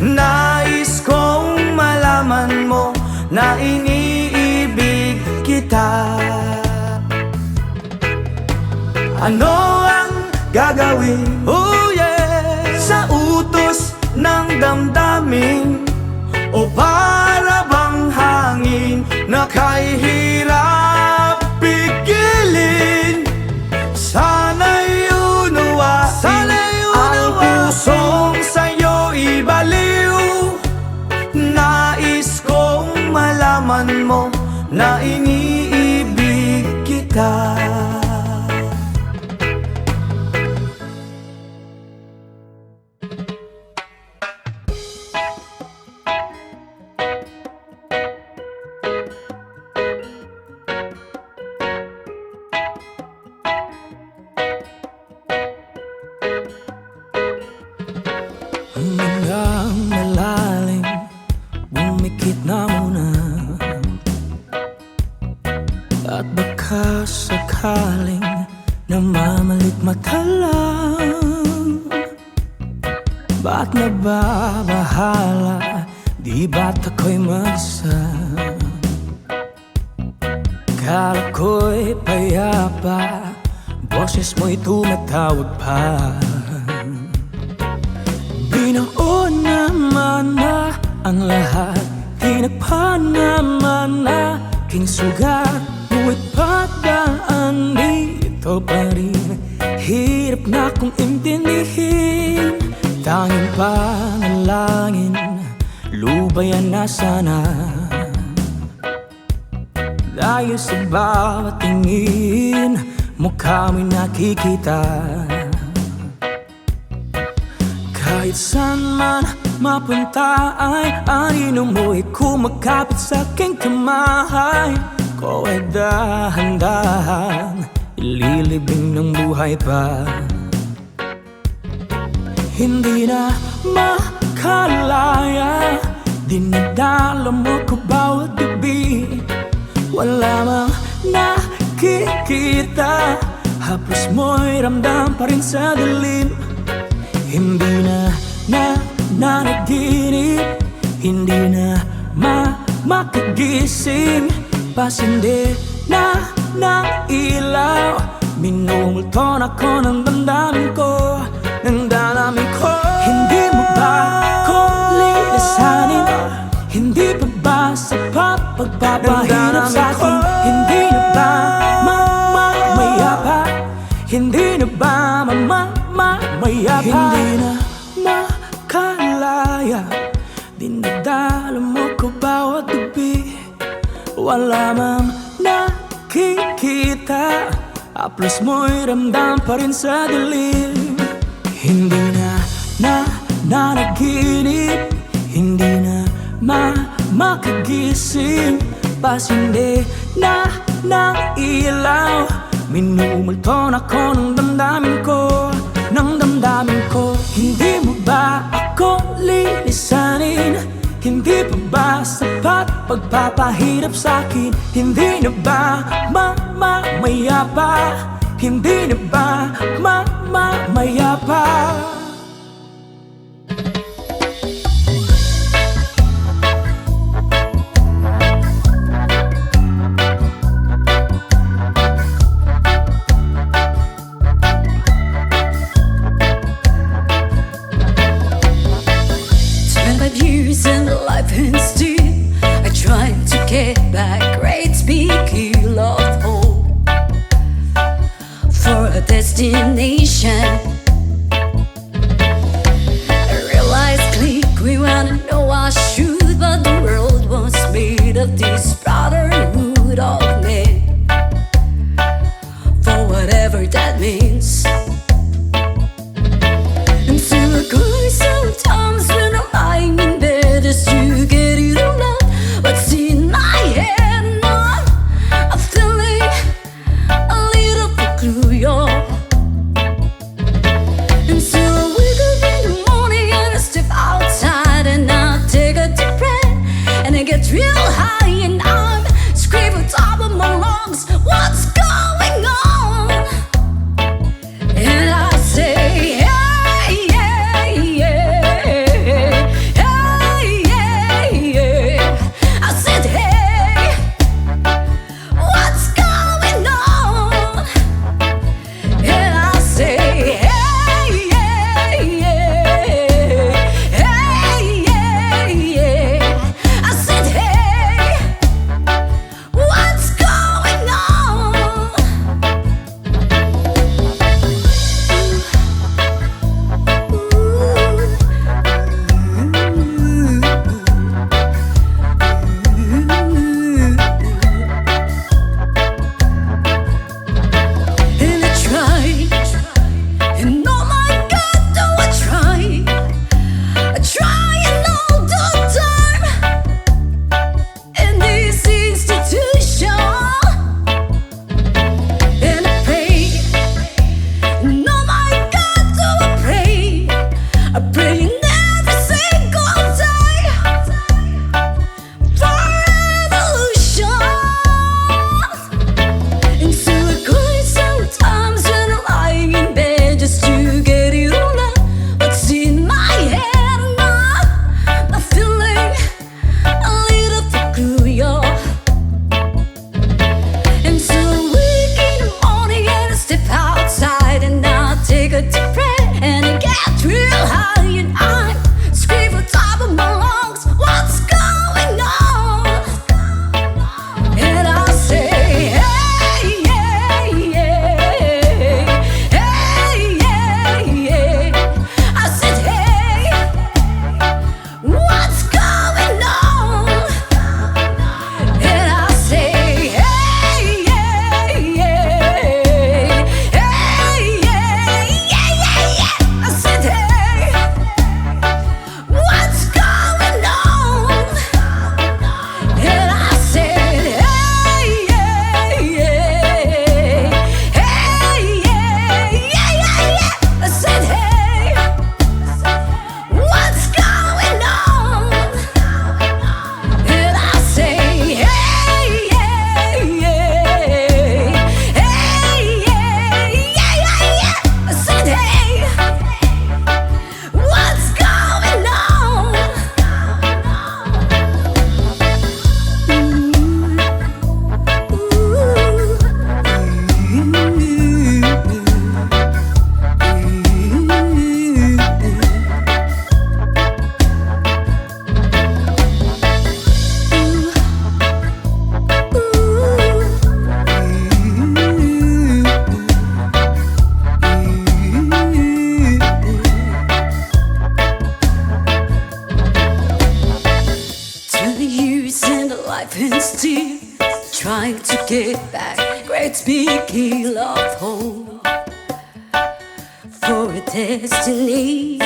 Nais kong malaman mo na iniibig kita. Ano ang gagawin? Oh yeah! Sa utos ng damdamin, o para bang hangin na kahirap pigilin? Sana'y unawain ang pusong sa'yo ibaliw. Nais kong malaman mo na iniibig kita. Hanggang malalim, bumikit na muna. At baka sakaling namamalit mata lang. Ba't nababahala? Di ba't ako'y mag-isa? Kala ko'y payapa, boses mo'y tumatawag pa. Binoon naman na ang lahat, tinagpan naman na aking sugat. Buwit pagdaan dito pa rin, hirap na kong intindihin. Tanging panalangin, lubayan na sana. Dahil sa bawat tingin, mukha mo'y nakikita. Kahit saan man mapunta ay anino mo'y kumakapit sa aking kamay. Ko ay dahan-dahan ililibing ng buhay pa. Hindi na makalaya, dinadala mo ko bawat gabi. Wala mang nakikita, haplos mo'y ramdam pa rin sa dilim. Hindi na nanaginip, hindi na makagising. Pasindi na ng ilaw, minumulton ako ng damdamin ko, ng damdamin ko. Hindi mo ba ako lilisanin? Hindi pa ba sapat pagpapahirap sa'kin? Hindi na ba mamayapa? Hindi na ba mamayapa? Hindi na makalaya, dinadala mo ko bawat gabi. Wala mang nakikita, haplos mo'y ramdam pa rin sa dilim. Hindi na nanaginip, hindi na makagising. Pasindi na ng ilaw, minumulton ako ng damdamin ko, ng damdamin ko. Hindi mo ba ako lilisanin? Hindi pa ba sapat pagpapahirap sa'kin? Hindi na ba mamayapa? Hindi na ba mamayapa? And still I try to get back great big hill of hope for a destination. I realized click, we wanna know our truth, but the world was made of this brotherhood of men, for whatever that means. And so we're going so trying to get back. Great big hill of hope for a destination.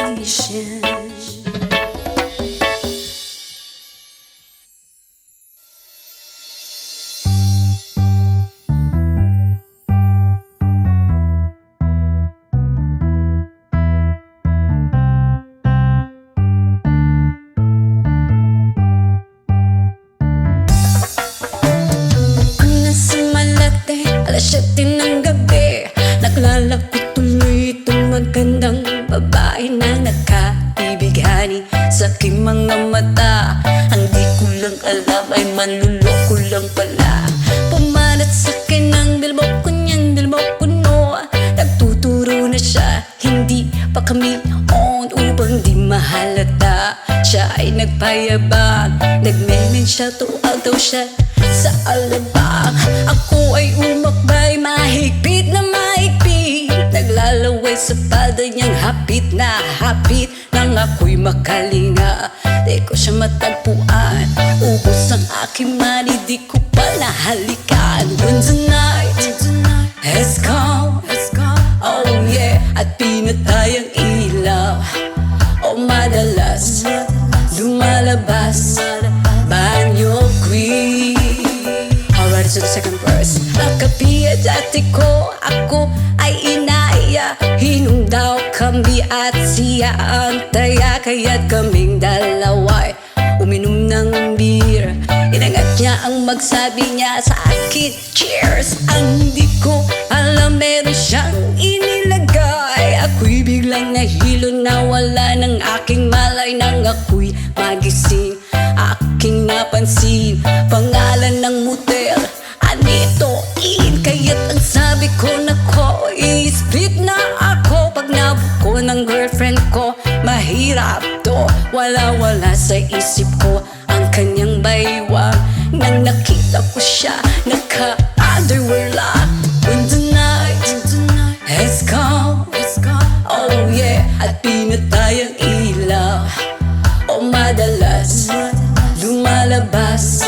Alas 7 ng gabi, naglalako tuloy itong magandang babae na nakabibighani sa aking mga mata. Ang di ko lang alam ay manluloko lang pala. Pumanat sa akin ang bilbok ko niyan, bilbok ko no. Nagtuturo na siya, hindi pa kami on upang di mahalata. Siya ay nagpayabang, nagmemen siya, tuwag daw siya sa alabang. Ako ay umakbay, mahigpit na mahigpit. Naglalaway sa palda niyang hapit na hapit. Nang ako'y makalinga, di ko siya matagpuan. Ubos ang aking money, di ko pa nahalikan. When the night has come, oh yeah, at pinatay ang ilaw. Oh madalas lumalabas banyo queen. Alright, so the second verse. Nakapiya dati ko, ako ay inaya. Hinundaw kami at siya ang taya. Kaya't kaming dalawa'y uminom ng beer. Inangat niya ang magsabi niya sa akin, cheers. Ang hindi ko alam, meron siyang inilagay. Ako'y biglang nahilo, nawala ng aking malay. Nang ako'y magising, aking napansin pangalan ng motel, Anito Inn. Kaya't ang sabi ko, nako, i-split na ako. Pag nabuko ng girlfriend ko, mahirap to. Wala-wala sa isip ko ang kanyang baywang. Nang nakita ko siya, naka-underwear lang. When the night has come, oh yeah, at pinatay ang ilaw. Oh madalas lumalabas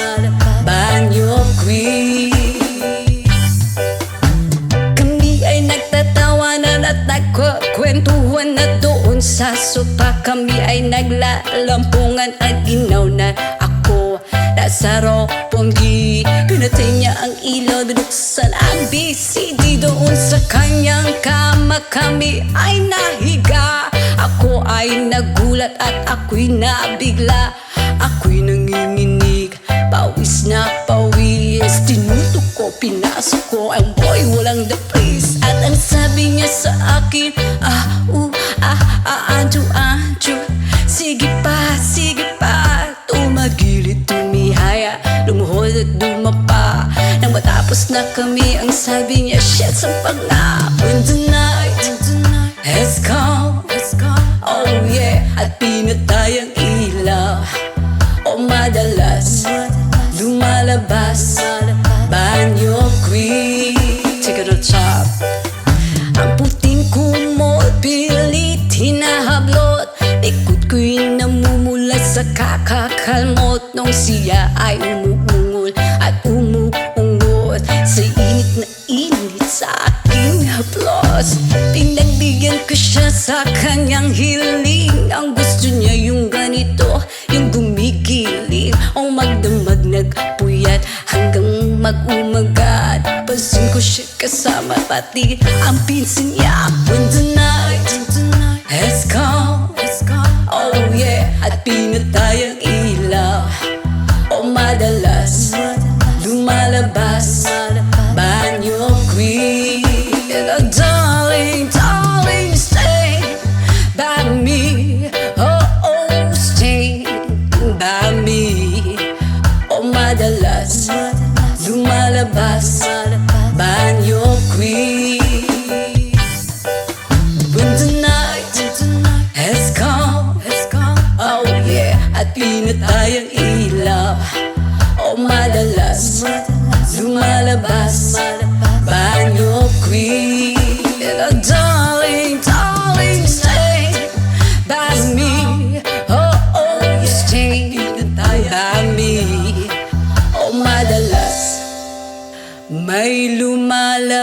banyo queen. Kami ay nagtatawanan at nagkukwentuhan na doon sa sopa. Kami ay naglalampungan at ginaw na ako nasa roponggi. Pinatay niya ang ilaw, binuksan ang BCD. Doon sa kanyang kama kami ay nahiga. Ako ay nagulat at ako'y nabigla. Ako'y nanginginig, pawis na pawis. Tinutok ko, pinasok ko ang boy, walang the place. At ang sabi niya sa akin, Andrew, sige pa, tumagilid, tumihaya, lumuhod at dumapa. Nang matapos na kami, ang sabi niya, shit, sampag na. When the night has come, oh yeah, at pinatay ang ilaw. Oh madalas lumalabas banyo queen. Take it on top. Ang puting kumot, pilit hinahablot. Ikot ko'y namumulat sa kakakalmot. Nung siya ay umuungol at umuungot sa init na init sa aking haplos. Pinagbigyan ko siya sa kanyang hiling. Ang gusto niya yung ganito, yung gumigiling. O magdamag nagpuyat hanggang mag-umagat. Pansin ko siya kasama pati ang pinsan niya. When the night has come, oh yeah, at pinatay ang ilaw. O madalas lumalabas banyo queen. And darling, stay by me. Oh, stay by me. O madalas lumalabas banyo queen. When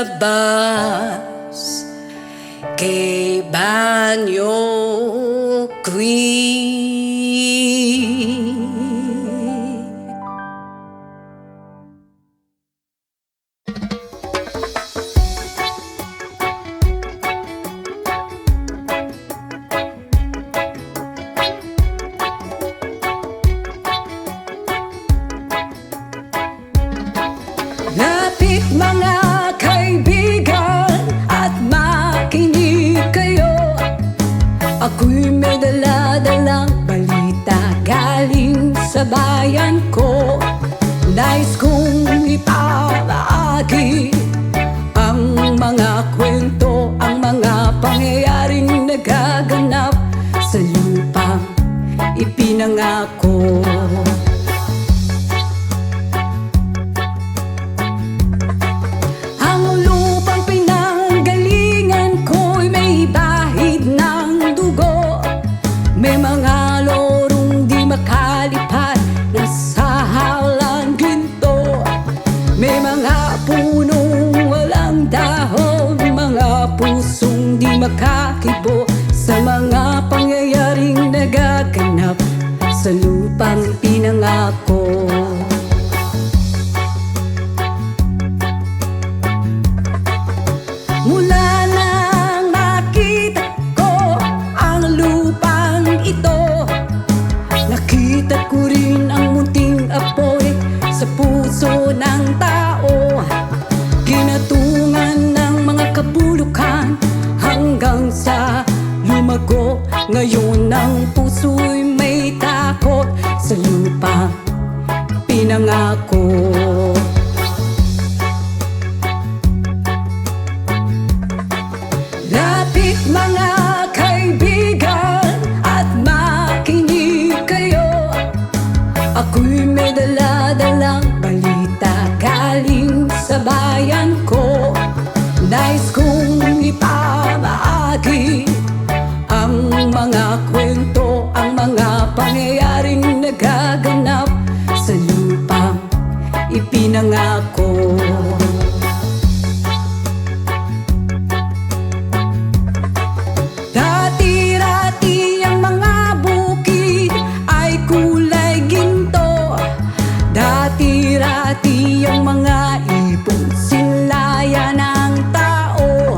lumabas kay Banyo Queen. Lapit mga kaibigan at makinig kayo. Ako'y may dala-dalang balita galing sa bayan ko. Nais kong ipabahagi ang mga kwento, ang mga pangyayaring nagaganap sa lupang ipinangako. May mga lorong di makalipad na sa halang ginto. May mga punong walang dahon, mga pusong di makakibo sa mga pangyayaring nagaganap sa lupang pinangako. Mula nang makita ko ang lupang ito, nakita ko rin ang munting apoy sa puso ng tao. Ginatungan ng mga kabulukan hanggang sa lumago. Ngayon ang puso'y may takot sa lupang pinangako. Lapit mga kaibigan at makinig kayo. Ako'y may dala-dalang balita galing sa bayan ko. Nais kong ipamahagi ang mga kwento, ang mga pangyayaring nagaganap sa lupang ipinangako. Dati-rati ang mga bukid ay kulay ginto. Dati-rati ang mga ibong sinlayan ng tao.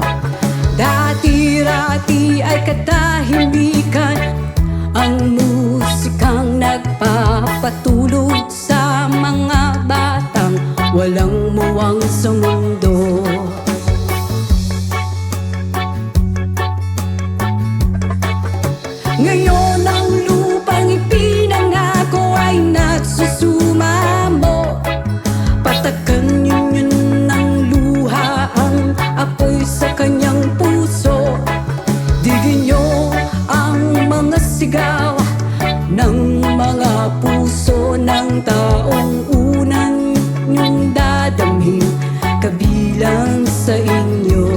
Dati-rati ay katahimikan ang musikang nagpapatulog sa mga batang walang muwang sa mundo. Ngayon ang lupang ipinangako ay nagsusumamo. Patakan yun ng luha ang apoy sa kanyang puso. Digin nyo ang mga sigaw ng mga puso ng taong unang nyong dadamhin kabilang sa inyo.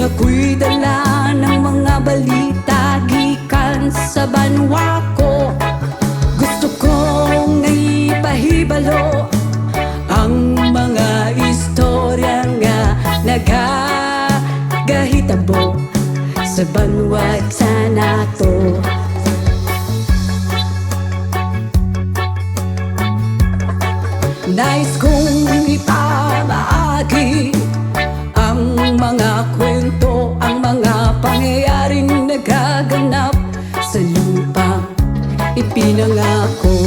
Ako'y dala ng mga balita gikan sa banwa ko. Gusto kong ipahibalo ang mga istorya nga nagagahitabo sa banwa sa nato. Nais kong ipamahagi ang mga kwento, ang mga pangyayaring nagaganap sa lupang ipinangako.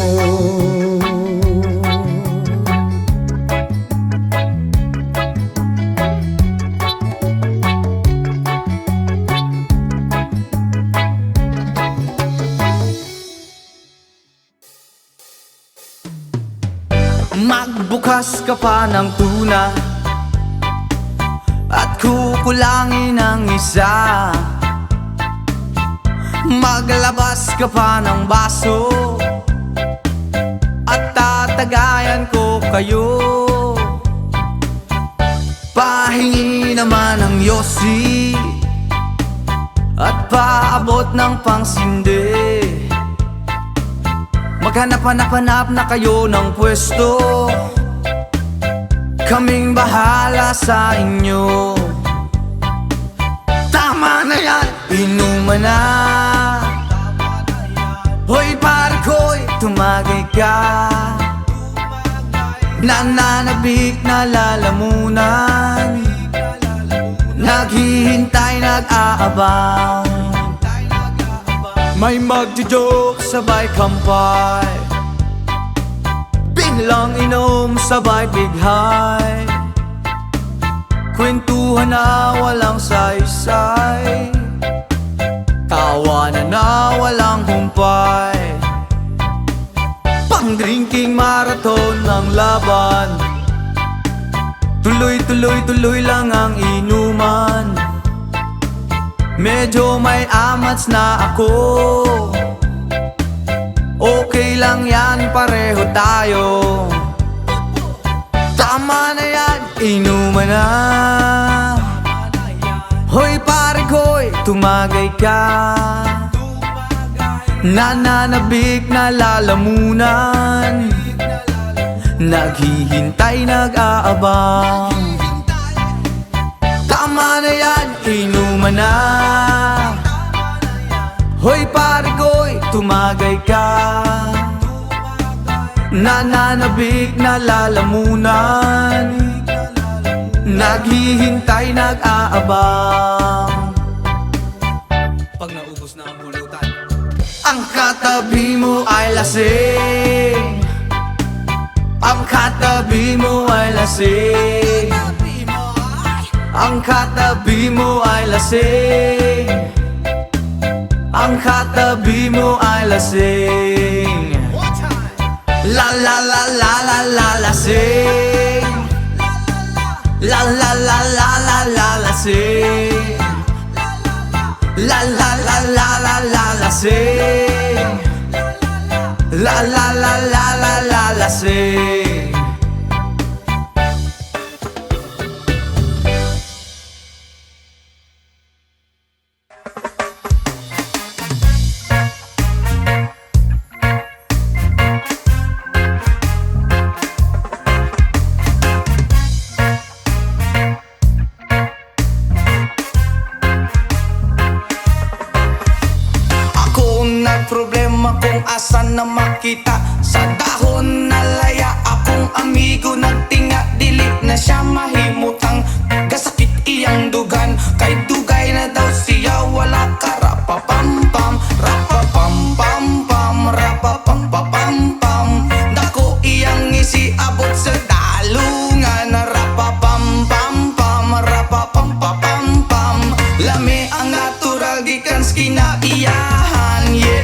Magbukas ka pa ng tuna at kukulangin ang isa. Maglabas ka pa ng baso at tatagayan ko kayo. Pahingi naman ng yosi at paabot ng pangsindi. Maghanap-hanap na kayo ng pwesto, kaming bahala sa inyo. Tama na yan, inuman na. Hoy pare ko'y tumagay ka, nananabik na lalamunan, naghihintay, nag-aabang. May magjo-joke, sabay kampay, biglang inom, sabay bighay, kwentuhan na walang saysay, tawanan na walang humpay. Pang-drinking marathon ng laban, tuloy lang ang inuman. Medyo may amats na ako, okay lang yan, pareho tayo. Tama na yan, inuman na. Hoy pare ko'y tumagay ka, nananabik na lalamunan, naghihintay, nag-aabang. Tama na yan, inuman na. Hoy pare ko'y tumagay ka, nananabik na lalamunan, naghihintay, nag-aabang. Pag naubos na ang pulutan, ang katabi mo ay lasing, ang katabi mo ay lasing, ang katabi mo ay lasing, ang katabi mo ay lasing. La la la la la la lasing, la la la la la la lasing, la la la la la la lasing, la la la la la la lasing. Problema kung asan na makita, sa dahon na laya akong amigo nagtinga, dili na siya mahimutang, gasakit iyang dugan, kay dugay na daw siya, wala ka rapapampam, rapapampampam, rapapampapampam. Dako iyang isiabot sa dalungan, rapapampampam, rapapampapampam. Lami ang natural gikan sa kinaiyahan, yeah.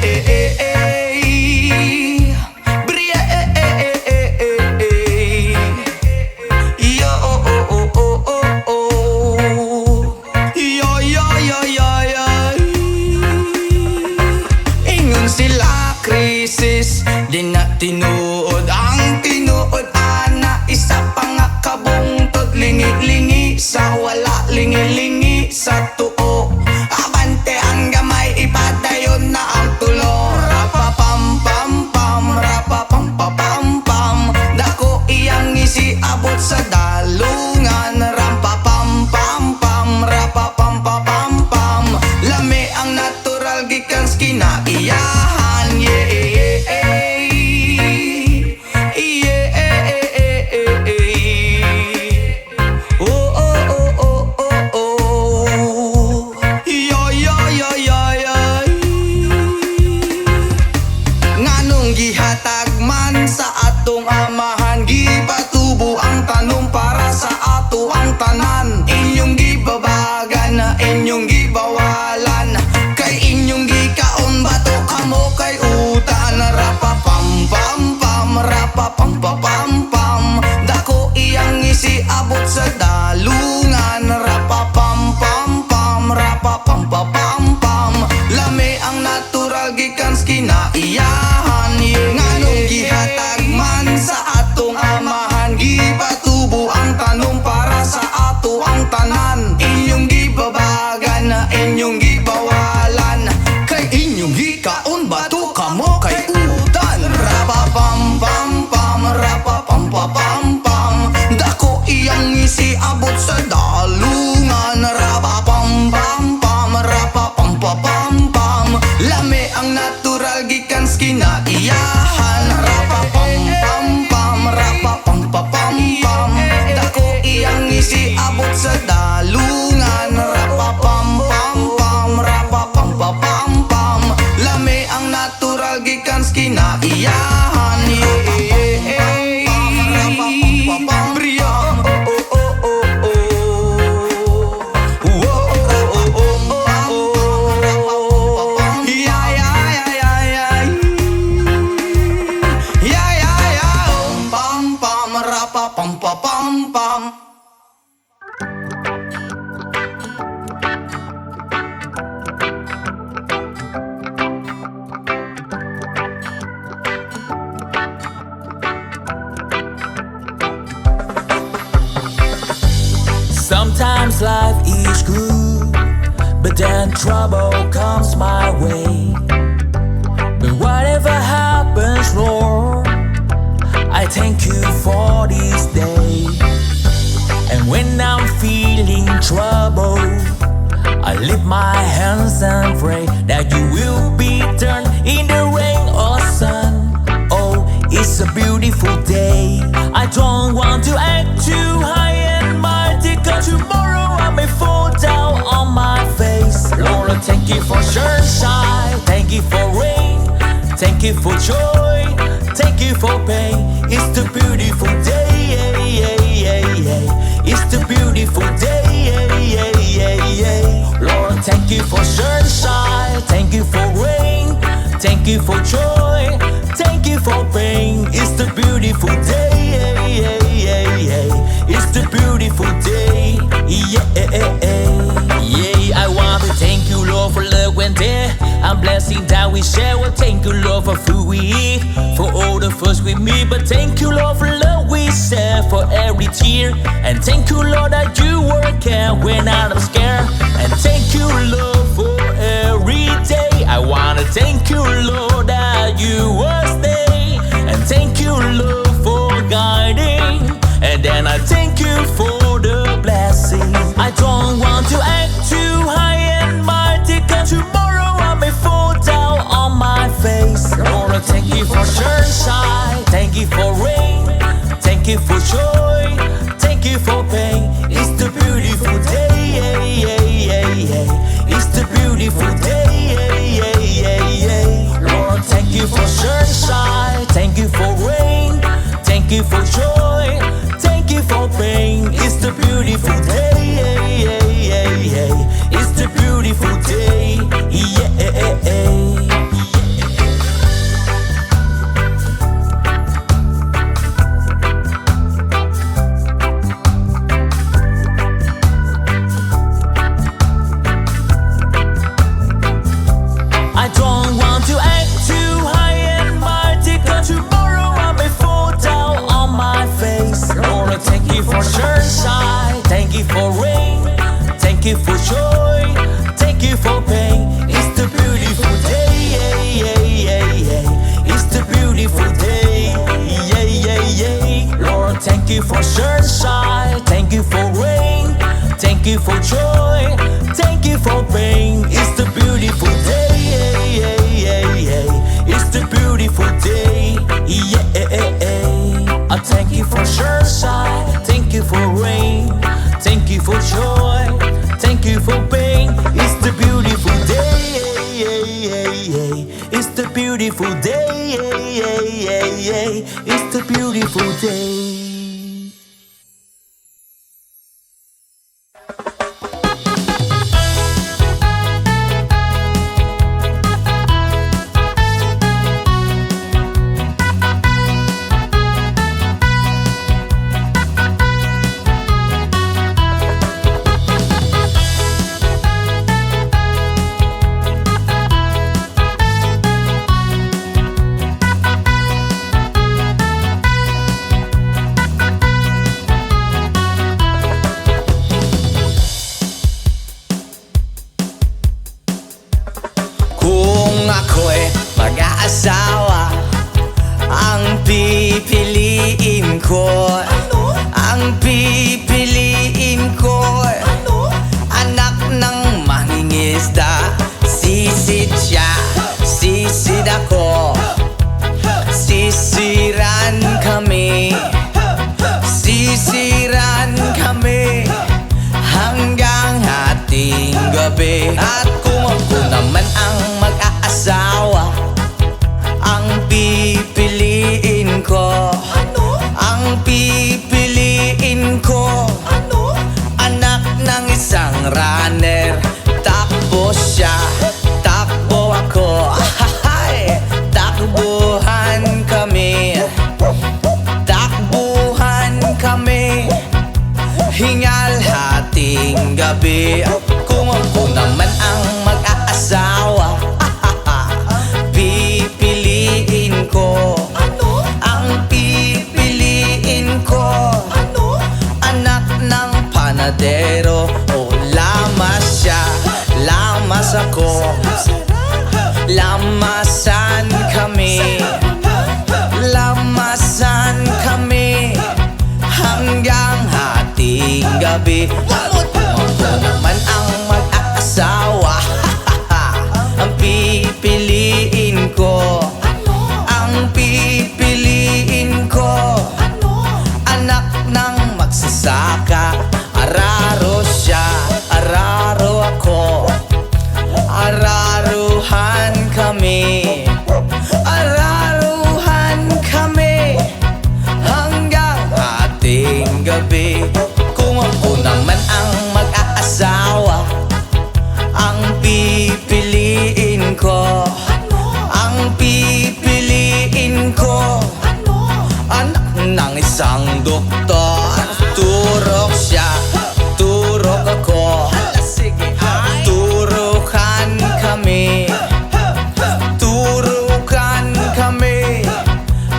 Di na tinuod ang tinuod, ana isa pa nga kabungtod, lingi-lingi sa wala, lingi-lingi sa tuo, abante ang gamay, ipadayon na ang tulo. Rapapampampam, rapapampapampam, dako iyang isiabot sa dalungan, rampapampampam, rapapampapampam. Lami ang natural gikan sa kinaiyahan, yeah. Gihatag man sa atong amahan, gipatubo ang tanom para sa ato ang tanan. Inyong gibabagan, inyong gibawalan, kay inyong gikaon bato kamo kay utan. Rapapampampam, rapapampapampam, dako iyang isiabot sa dalungan, rapapampampam, rapapampapampam. Lami ang natural gikan sa kinaiyahan, nganong gihatag man sa mo kay udan. Rapapam pam pam, rapapam pam pam. Dako iyang isiabot sa dalungan. Rapapam pam pam, rapapam pam pam. Lami ang natural gikan kinaiyahan. Rapapam pam pam, rapapam pam pam. Dako iyang isiabot sa dalungan. Rapapam pam pam, rapapam pam pam. Lami ang natural gikan kinaiyahan. Pam pam pam pam. Sometimes life is good, but then trouble comes my way. But whatever happens, Lord, I thank you for this day. And when I'm feeling trouble, I lift my hands and pray that you will be turned in the rain or sun. Oh, it's a beautiful day. I don't want to act too high and mighty, 'cause tomorrow I may fall down on my face. Lord, I thank you for sunshine, thank you for rain, thank you for joy, thank you for pain. It's the beautiful day, it's the beautiful day, Lord, thank you for sunshine, thank you for rain, thank you for joy, thank you for pain. It's the beautiful day, it's the beautiful day, I want to thank you, Lord, for love when there I'm blessing that we share. Well, thank you, Lord, for food we eat, for all the first we meet. But thank you, Lord, for love we share, for every tear. And thank you, Lord, that you work care when I'm scared. And thank you, Lord, for every day. I wanna thank you, Lord, that you will stay. And thank you, Lord, for guiding. And then I thank you for the blessing. I don't want to act too high and mighty, 'cause tomorrow I may fall down on my face. Lord, I thank you for sunshine, thank you for rain, thank you for joy, thank you for pain. It's the beautiful day, it's the beautiful day, Lord, thank you for sunshine, thank you for rain, thank you for joy, thank you for pain. It's the beautiful day, it's the beautiful day, I don't want to act too high and mighty, 'cause tomorrow I may fall down on my face. Lord, I thank you for sunshine, thank you for rain, thank you for joy, thank you for pain. It's the beautiful day, it's the beautiful day, Lord, thank you for sunshine, thank you for rain, thank you for joy, thank you for pain. It's the beautiful day, it's the beautiful day, I thank you for sunshine, thank you for rain, thank you for joy, thank you for pain. It's the beautiful day, it's the beautiful day, it's the beautiful day. asawa ang pipiliin ko. Ang pipiliin ko, anak ng mangingisda. Sisid siya, sisid ako. Sisiran kami, sisiran kami hanggang hating gabi. At kung ako naman ang mag-aasawa, ang pipiliin ko, ang pipiliin ko, anak ng isang runner. Takbo siya, takbo ako. Ahahay! Takbuhan kami, takbuhan kami hingal hating gabi. Kung ako naman ang mag-aasawa, pipiliin ko, ang pipiliin ko, anak ng panadero. O lamas siya, lamas ako, lamasan kami, lamasan kami hanggang hating gabi. At kung ako naman ang mag-aasawa, ang pipiliin ko, ang pipiliin ko, anak ng magsasaka. Araro siya, araro ako, araruhan kami, araruhan kami hanggang hating gabi. Kung ako naman ang mag-aasawa, ang pipiliin ko, ang pipiliin ko, anak ng isang doktor. Turok siya, turok ako, turukan kami, turukan kami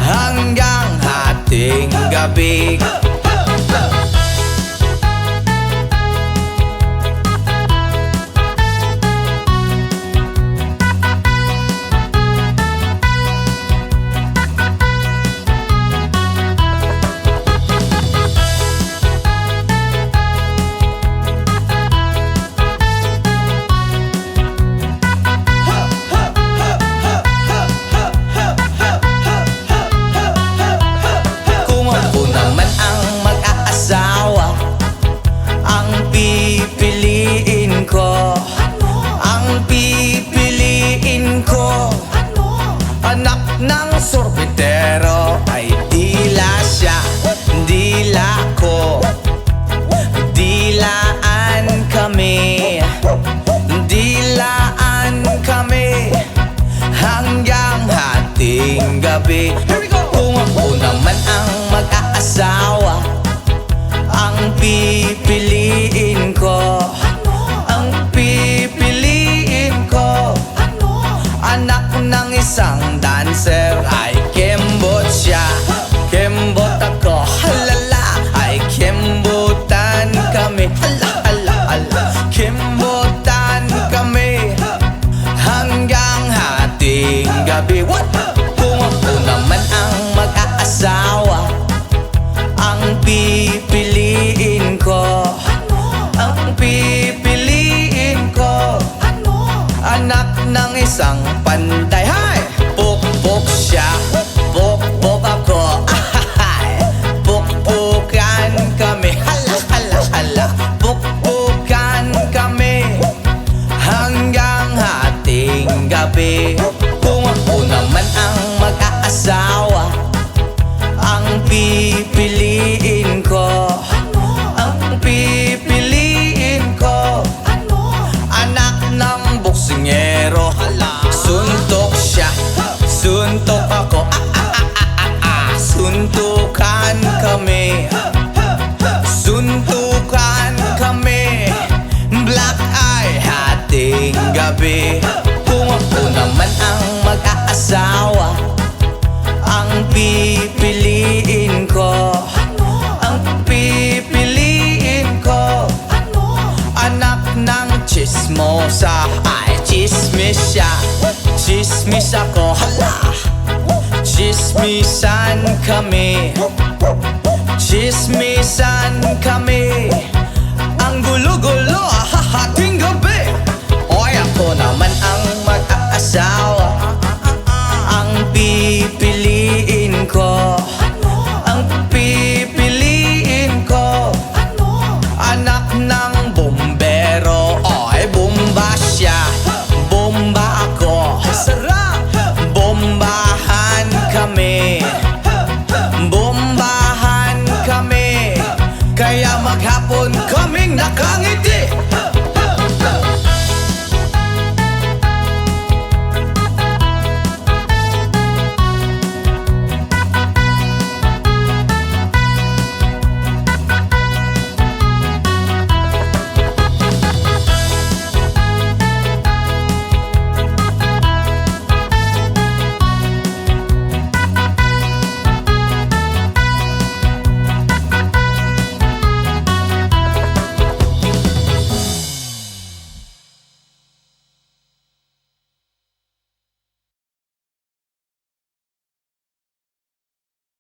hanggang hating gabi. Kung ako naman ang mag-aasawa, ang pipiliin ko, ang pipiliin ko, anak ng sorbetero. Ay dila siya, dila ko, dilaan kami, dilaan kami hanggang hating gabi. Kung ako naman ang mag-aasawa, ang pipiliin ko, ang pipiliin ko, anak ng isang dancer. Ay kembot siya, kembot ako, halala. Ay kembotan kami, hala, hala, hala. Kembotan kami hanggang hating gabi. What? Kung ako naman ang mag-aasawa, ang pipiliin ko, ang pipiliin ko, anak ng isang panday. Hay! Pukpuk siya, pukpuk ako. Ahahay! Pukpukan kami, hala, hala, hala. Pukpukan kami hanggang hating gabi. Kung ako naman ang mag-aasawa, ang pipiliin ko, ang pipiliin ko, anak ng boksingero. Suntok siya, suntok ako, suntukan kami, suntukan kami, black eye hating gabi. Kung ako naman ang mag-aasawa, ang pipiliin ko, ang pipiliin ko, anak ng chismosa. Ay chismis siya, chismis Chismis ako, hala. Chismisan kami. Chismisan kami. Ang gulo-gulo, hahating gabi. Oy, ako naman ang mag-aasawa.